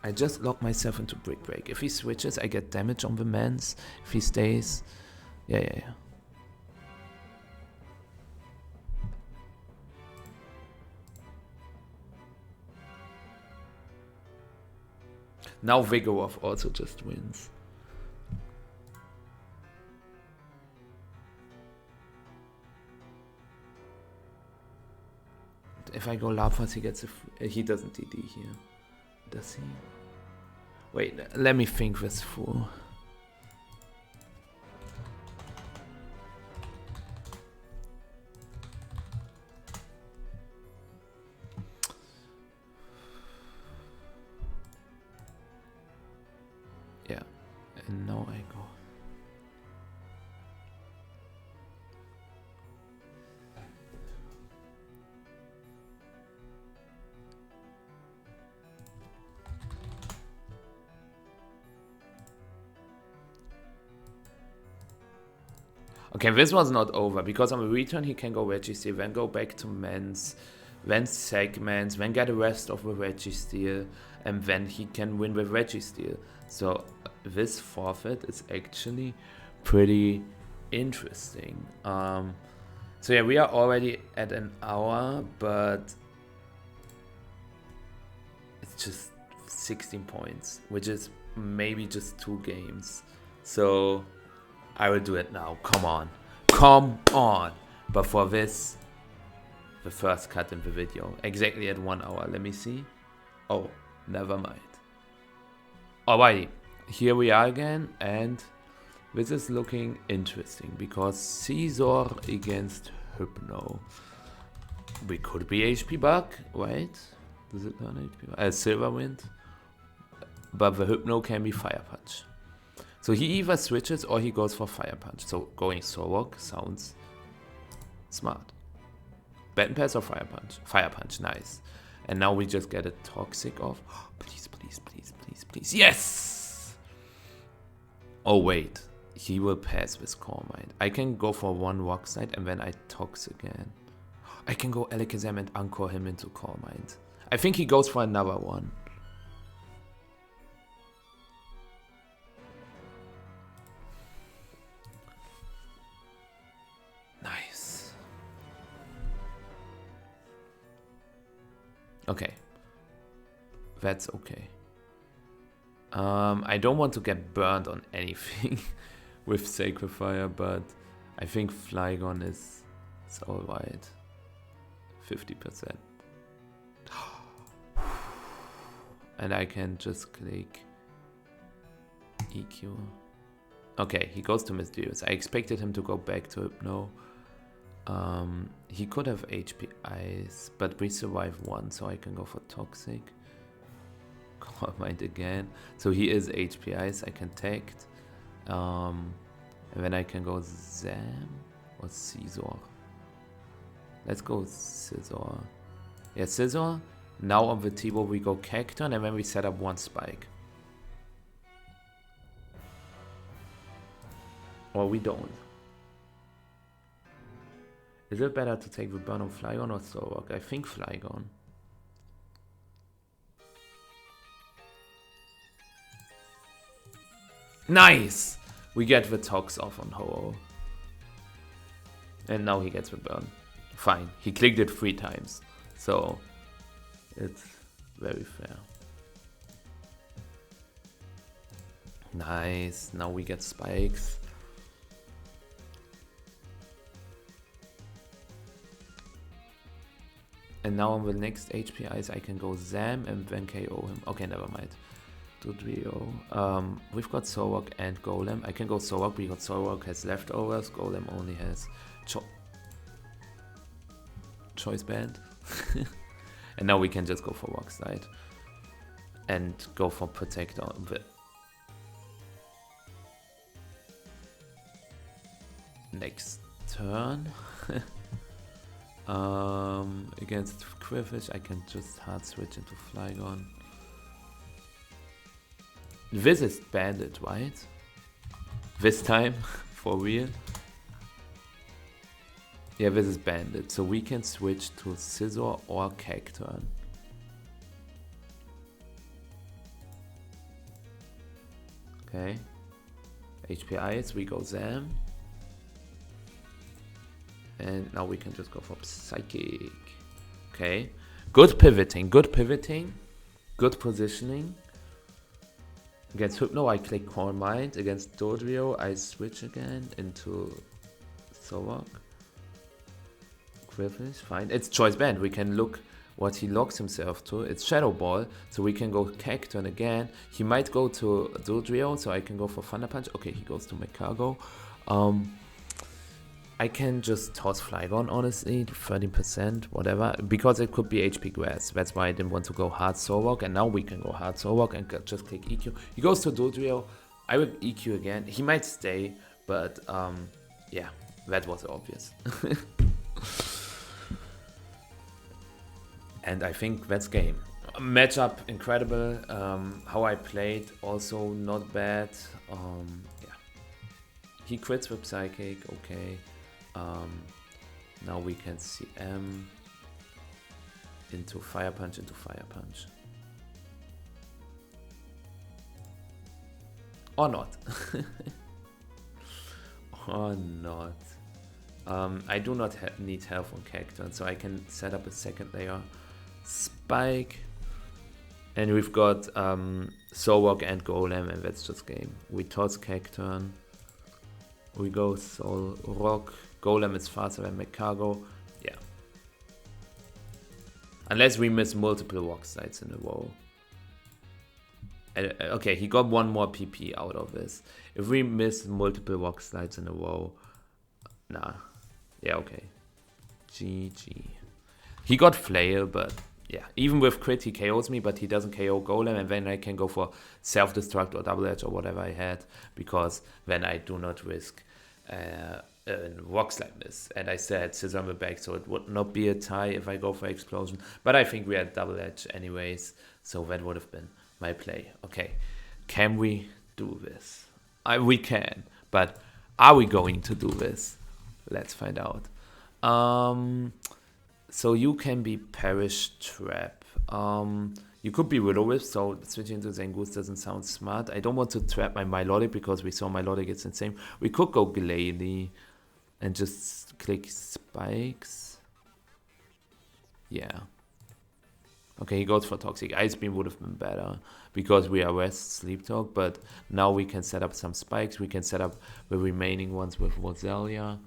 I just locked myself into Brick Break. If he switches, I get damage on the mans. If he stays, yeah. Now Vigoroth also just wins. If I go Lapras, he gets a he doesn't DD here. Does he? Wait, let me think this through. Yeah, and now I go. Okay, this was not over, because on the return he can go Registeel, then go back to Mans, then segments, then get the rest of the Registeel, and then he can win with Registeel. So this forfeit is actually pretty interesting. So yeah, we are already at an hour, but it's just 16 points, which is maybe just 2 games. So I will do it now. Come on. Come on. But for this, the first cut in the video, exactly at 1 hour. Let me see. Oh, never mind. Alrighty, here we are again, and this is looking interesting because Caesar against Hypno. We could be HP Bug, right? Does it turn HP Bug? Silver Wind. But the Hypno can be Fire Punch. So he either switches or he goes for Fire Punch. So going Sorok sounds smart. Baton Pass or Fire Punch? Fire Punch, nice. And now we just get a Toxic off. Oh, please, please, please, please, please. Yes! Oh, wait. He will pass with Core Mind. I can go for 1 Rock Slide and then I Tox again. I can go Alakazam and Anchor him into Core Mind. I think he goes for another one. Nice. Okay. That's okay. I don't want to get burned on anything with Sacred Fire, but I think Flygon is alright. 50%. And I can just click EQ. Okay, he goes to Mysterious. I expected him to go back to Hypno. He could have HP Ice, but we survive 1, so I can go for Toxic. Core Mind again. So he is HP Ice. I can take it. And then I can go Zam or Caesar. Let's go Scizor. Yeah, Scizor. Now on the T-Bow we go Cacturn and then we set up 1 Spike. Or we don't. Is it better to take the burn on Flygon or Sorok? I think Flygon. Nice! We get the Tox off on Ho-Oh. And now he gets the burn. Fine. He clicked it 3 times. So it's very fair. Nice. Now we get spikes. And now on the next HP Ice I can go Zam and then KO him. Okay, never mind. Dodrio. We've got Sorok and Golem. I can go Sorok because Sorok has leftovers. Golem only has Choice Band. And now we can just go for Rock Slide. And go for Protect on the next turn. Against Quillfish, I can just hard switch into Flygon. This is Bandit, right? This time, for real. Yeah, this is Bandit, so we can switch to Scizor or Cacturn. Okay. HP Ice, we go Zam. And now we can just go for Psychic. Okay. Good pivoting, good pivoting. Good positioning. Against Hypno, I click Core Mind. Against Dodrio, I switch again into Sorok. Quillfish, fine. It's Choice Band. We can look what he locks himself to. It's Shadow Ball, so we can go Cacturn again. He might go to Dodrio, so I can go for Thunder Punch. Okay, he goes to Mechago. I can just toss Flygon, honestly, 13%, whatever, because it could be HP Grass. That's why I didn't want to go hard Sorok, and now we can go hard Sorok and just click EQ. He goes to Dodrio. I will EQ again. He might stay, but yeah, that was obvious. And I think that's game. Matchup incredible. How I played also not bad. Yeah, he quits with Psychic. Okay. Now we can see M into Fire Punch, Or not. Or not. I do not need health on Cacturn, so I can set up a second layer spike. And we've got Solrock and Golem, and that's just game. We toss Cacturn. We go Solrock. Golem is faster than Mechago. Yeah. Unless we miss multiple rock slides in a row. Okay, he got one more PP out of this. If we miss multiple rock slides in a row, nah. Yeah, okay. GG. He got Flail, but yeah. Even with crit, he KOs me, but he doesn't KO Golem, and then I can go for self-destruct or double edge or whatever I had, because then I do not risk a rock slide miss. And I still had Scissor on the back, so it would not be a tie if I go for explosion. But I think we had double edge anyways, so that would have been my play. Okay, can we do this? We can, but are we going to do this? Let's find out. So you can be Perish Trap. You could be Will-O-Wisp, so switching to Zangoose doesn't sound smart. I don't want to trap my Milotic because we saw Milotic, it's insane. We could go Glalie and just click Spikes. Yeah. Okay, he goes for Toxic. Ice Beam would have been better because we are Rest Sleep Talk, but now we can set up some Spikes. We can set up the remaining ones with Roselia.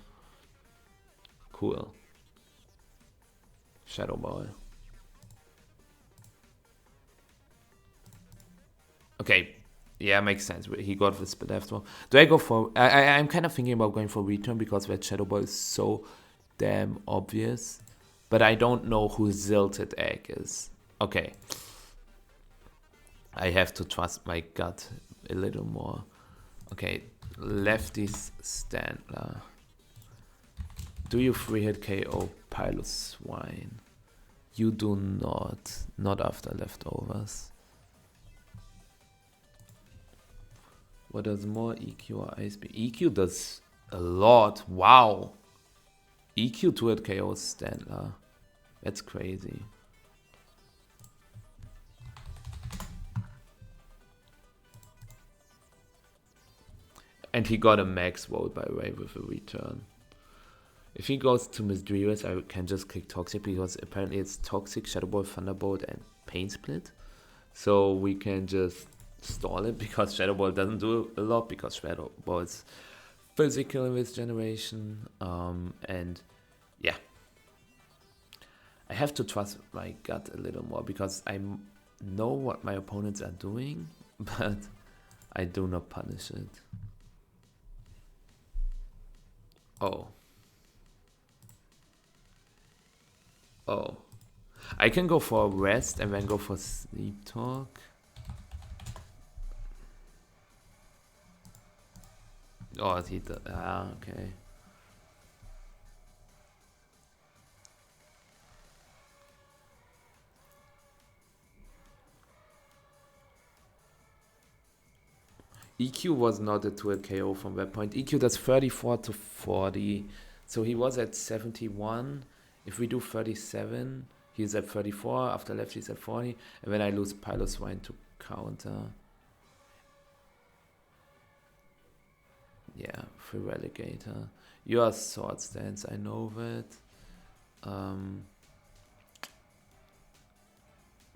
Cool. Shadow Ball. Okay, yeah, makes sense. He got this split after. Do I go for... I'm kind of thinking about going for Return because that Shadow Ball is so damn obvious. But I don't know who Zilted Egg is. Okay. I have to trust my gut a little more. Okay, Lefty's Standler. Do you 3-hit KO Piloswine? You do not. Not after Leftovers. What does more EQ or Ice Beam? EQ does a lot. Wow. EQ 2-hit KO Standler. That's crazy. And he got a max vote, by the way, with a return. If he goes to Misdreavus, I can just click Toxic because apparently it's Toxic, Shadow Ball, Thunderbolt, and Pain Split. So we can just stall it because Shadow Ball doesn't do a lot because Shadow Ball is physical in this generation. And yeah. I have to trust my gut a little more because I know what my opponents are doing, but I do not punish it. Oh. Oh. I can go for Rest and then go for Sleep Talk. Oh, he did. Ah, okay. EQ was not a 2-hit KO from that point. EQ does 34 to 40. So he was at 71. If we do 37, he's at 34. After left, he's at 40. And then I lose Piloswine to counter. Yeah, free Relegator. You are Sword Stance, I know that.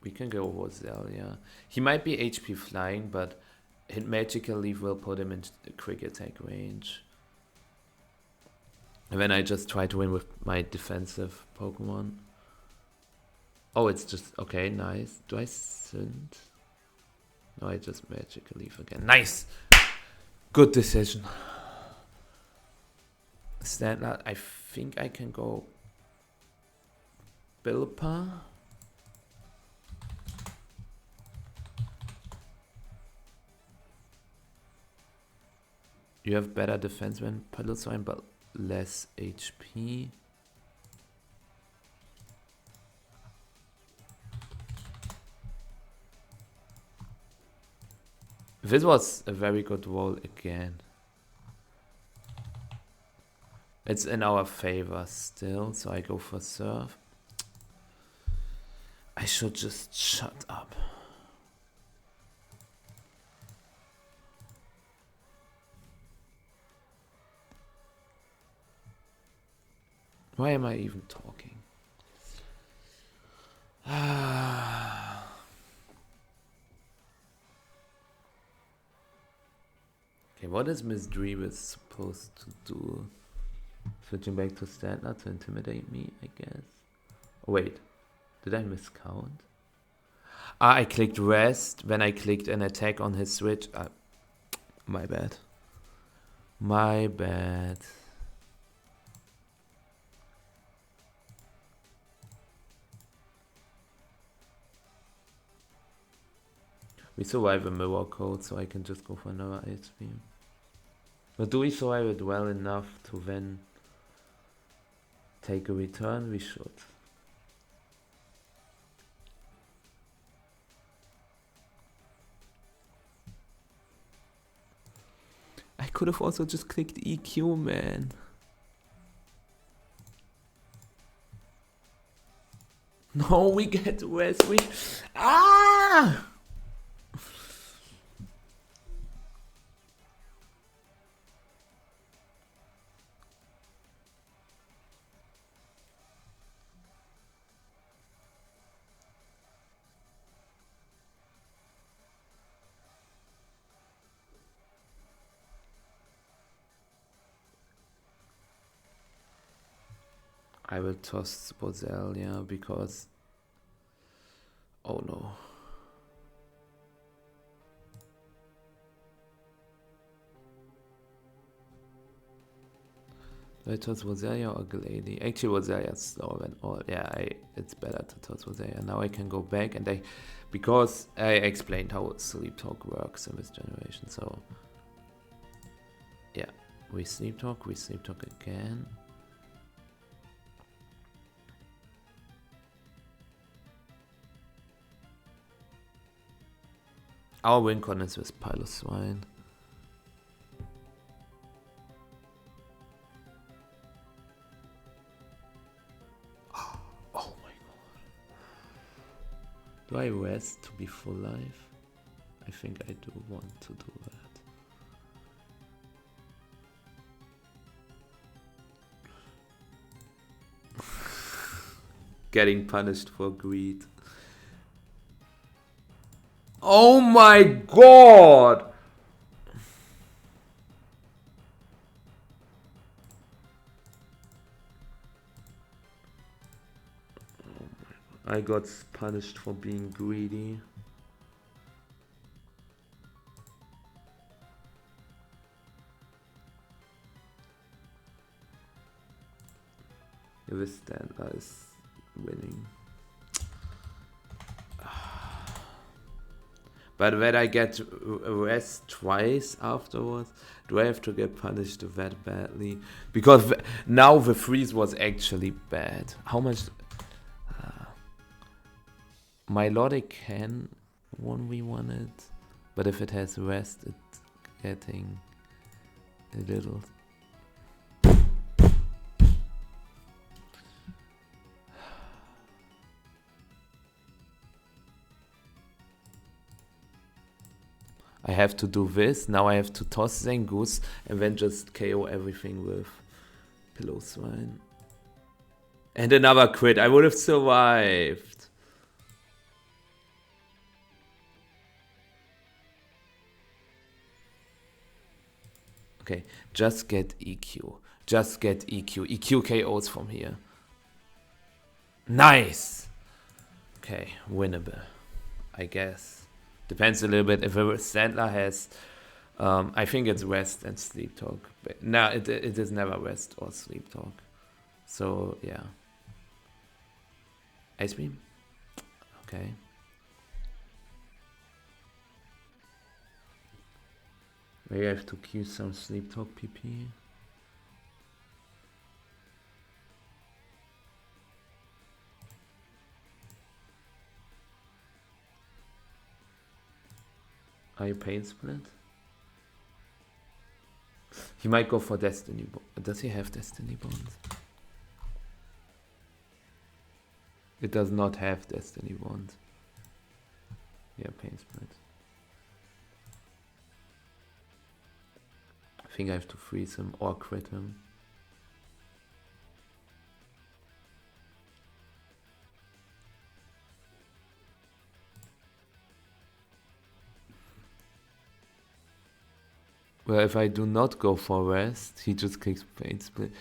We can go Roselia. He might be HP flying, but hit Magical Leaf will put him in quick attack range. And then I just try to win with my defensive Pokemon. Oh, it's just... Okay, nice. Do I Synth? No, I just Magical Leaf again. Nice! Good decision. Standard, I think I can go... Bilpa? You have better defense than Piloswine, but less HP. This was a very good roll again. It's in our favor still, so I go for Surf. I should just shut up. Why am I even talking? Okay, what is Miss Dreavis supposed to do? Switching back to Stantler to intimidate me, I guess. Oh, wait, did I miscount? Ah, I clicked rest when I clicked an attack on his switch. My bad. My bad. We survive a mirror code, so I can just go for another ice beam. But do we survive it well enough to then take a return? We should. I could have also just clicked EQ, man. No, we get rest. Ah! I will toss Bozel, yeah, because... Oh no. Do I toss Bozelia or Glady? Actually, Bozelia is slower than all. Yeah, it's better to toss Bozelia. Now I can go back and because I explained how sleep talk works in this generation. So, yeah, we sleep talk again. Our win con is with Pile of Swine. Oh my god. Do I rest to be full life? I think I do want to do that. Getting punished for greed. Oh my god! I got punished for being greedy. This Stantler is winning. But when I get rest twice afterwards, do I have to get punished that badly? Because now the freeze was actually bad. How much? My Melodic can 1v1 it, but if it has rest, it's getting a little... I have to do this, now I have to toss Zangoose and then just KO everything with Pillow Swine. And another crit, I would have survived. Okay, just get EQ. Just get EQ. EQ KOs from here. Nice! Okay, winnable, I guess. Depends a little bit if a Stantler has... I think it's rest and sleep talk. But no, it is never rest or sleep talk. So, yeah. Ice Beam? Okay. Maybe I have to cue some sleep talk PP. Are you Pain Split? He might go for Destiny Bond. Does he have Destiny Bond? It does not have Destiny Bond. Yeah, Pain Split. I think I have to freeze him or crit him. Well, if I do not go for rest, he just kicks pain split.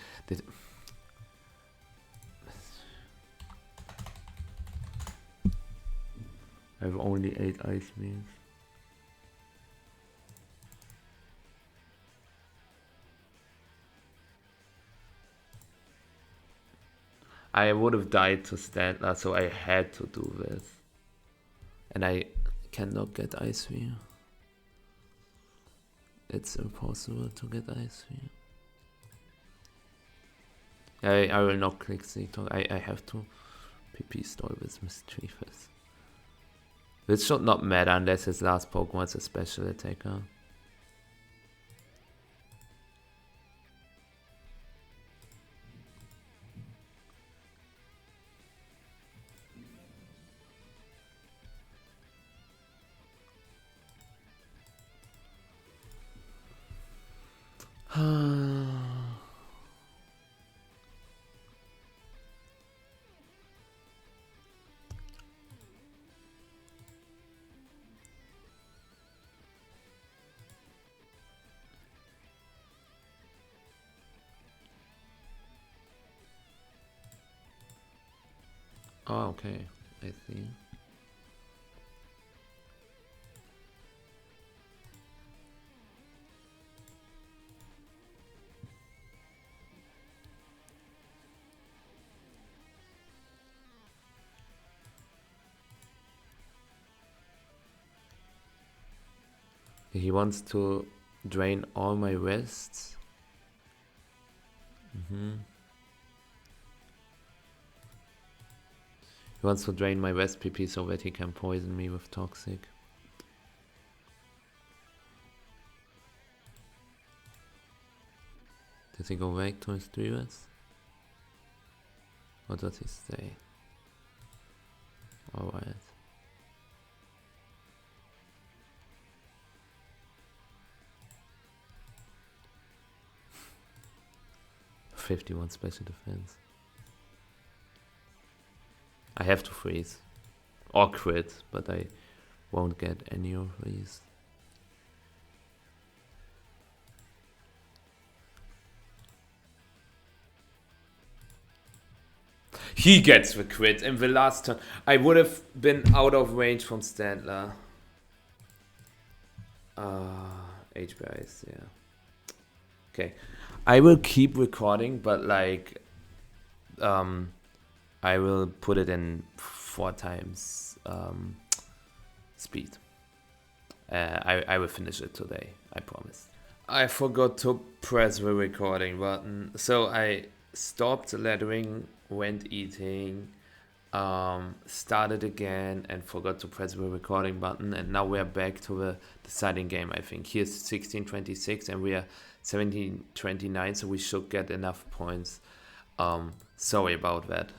I have only 8 ice beams. I would have died to Standler, so I had to do this. And I cannot get Ice Wheel. It's impossible to get Ice Wheel. I will not click Sneak Talk. I have to PP stall with Mischievous. This should not matter unless his last Pokemon is a special attacker. Oh, okay. I see. He wants to drain all my rests. He wants to drain my rest PP so that he can poison me with Toxic. Does he go back to his 3 rests? Or does he stay? Alright. $51 special defense. I have to freeze. Or crit, but I won't get any of these. He gets the crit in the last turn. I would have been out of range from Standler. HBIs, yeah. Okay. I will keep recording, but like, I will put it in 4 times speed. I will finish it today, I promise. I forgot to press the recording button, so I stopped lettering, went eating, started again, and forgot to press the recording button, and now we're back to the deciding game, I think. Here's 1626 and we are 1729, so we should get enough points. Sorry about that.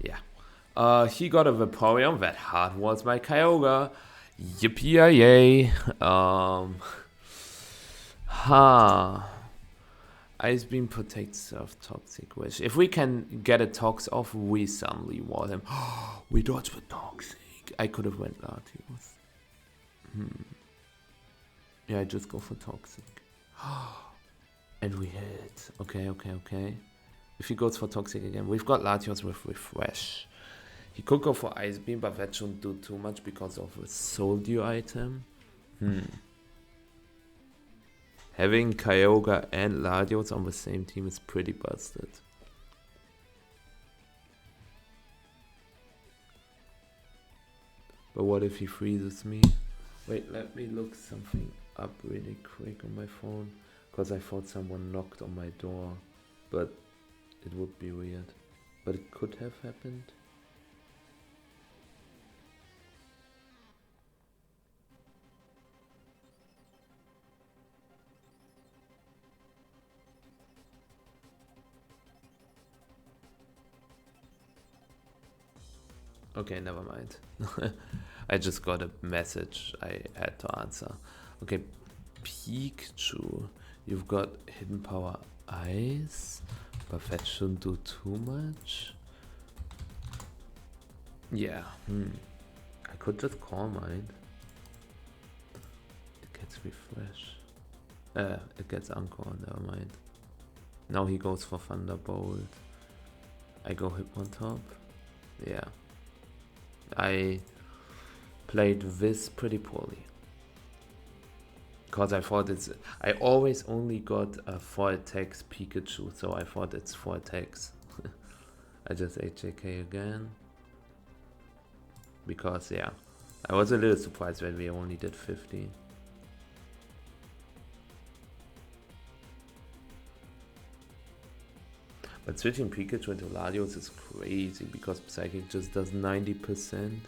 Yeah. He got a Vaporeon. That hard was my Kyogre. Yippee-yay. Ice Beam protects Surf Toxic Wish. If we can get a Tox off, we suddenly wall him. We dodged the Toxic. I could have went Latios. Yeah, I just go for Toxic. And we hit. Okay. If he goes for Toxic again, we've got Latios with Refresh. He could go for Ice Beam, but that shouldn't do too much because of the Soul Dew item. Having Kyogre and Latios on the same team is pretty busted. But what if he freezes me? Wait, let me look something up really quick on my phone. Because I thought someone knocked on my door. But it would be weird. But it could have happened. Okay, never mind. I just got a message I had to answer. Okay, Pikachu. You've got Hidden Power Ice, but that shouldn't do too much. Yeah, I could just Calm Mind. It Let's refresh. It gets Encore, never mind. Now he goes for Thunderbolt. I go Hypnotop. Yeah. I played this pretty poorly. Because I thought I always only got 4 attacks Pikachu, so I thought it's 4 attacks. I just HJK again. Because, yeah, I was a little surprised when we only did 50. But switching Pikachu into Latios is crazy because Psychic just does 90%.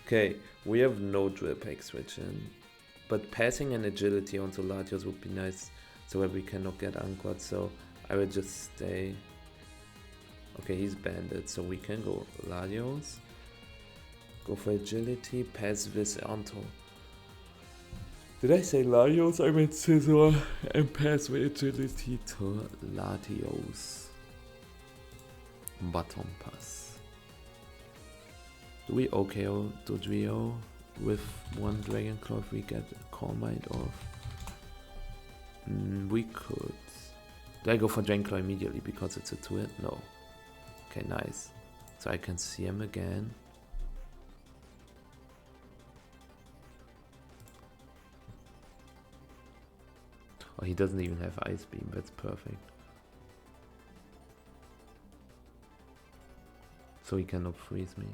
Okay, we have no Drill Peck switching. But passing and agility onto Latios would be nice so that we cannot get anchored. So I will just stay. Okay, he's banded, so we can go Latios. Go for agility, pass this onto. Did I say Latios? I meant Scizor and pass with agility to Latios. Bottom pass. Do we OKO Dodrio with 1 Dragon Claw if we get Calm Mind off? We could. Do I go for Dragon Claw immediately because it's a 2-hit? No. Okay, nice. So I can see him again. Oh, he doesn't even have Ice Beam, that's perfect. So he cannot freeze me.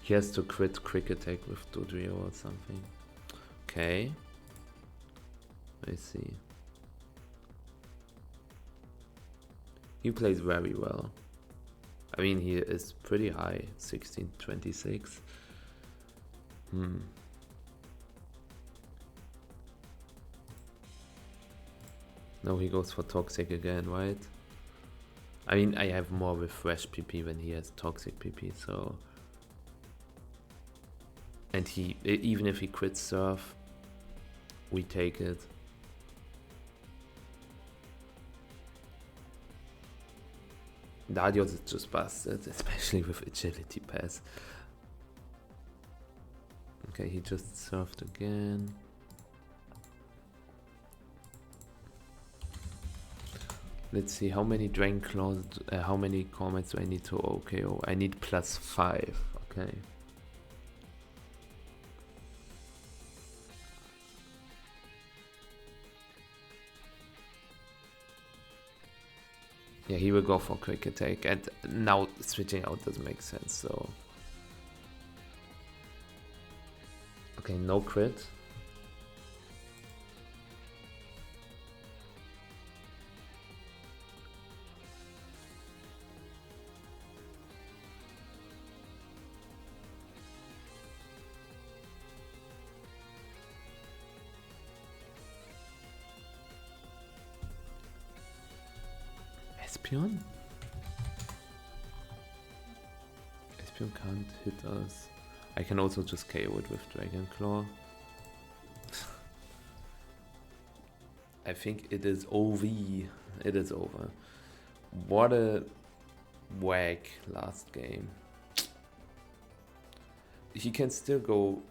He has to crit Quick Attack with Dodrio or something. Okay. I see. He plays very well. I mean, he is pretty high, 1626. No, he goes for Toxic again, right? I mean, I have more with Fresh PP than he has Toxic PP, so... And he, even if he crits Surf, we take it. Latios is just busted, especially with Agility Pass. Okay, he just surfed again. Let's see, how many Dragon Claws, how many comments do I need to OKO? I need +5, okay. Yeah, he will go for Quick Attack, and now switching out doesn't make sense, so... Okay, no crit. Espion? Espion can't hit us. I can also just KO it with Dragon Claw. I think it is OV. It is over. What a whack last game. He can still go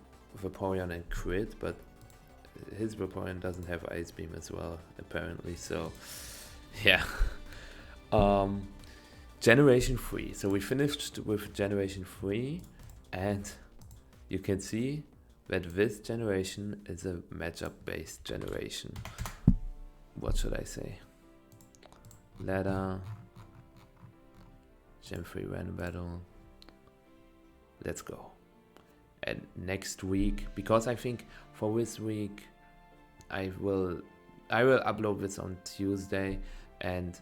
Vaporeon and crit, but his Vaporeon doesn't have Ice Beam as well, apparently, so yeah. Generation 3. So we finished with Generation 3, and you can see that this generation is a matchup based generation. What should I say? Ladder, Gen 3 random battle. Let's go. And next week, because I think for this week I will upload this on Tuesday, and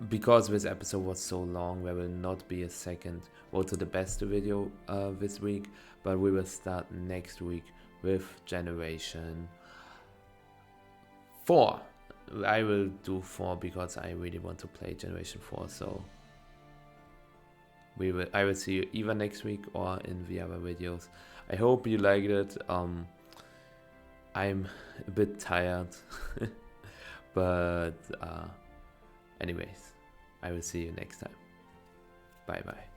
because this episode was so long, there will not be a second Road to the Best video this week, but we will start next week with Generation 4. I will do 4 because I really want to play Generation 4, so I will see you either next week or in the other videos. I hope you liked it. I'm a bit tired, but anyways, I will see you next time. Bye bye.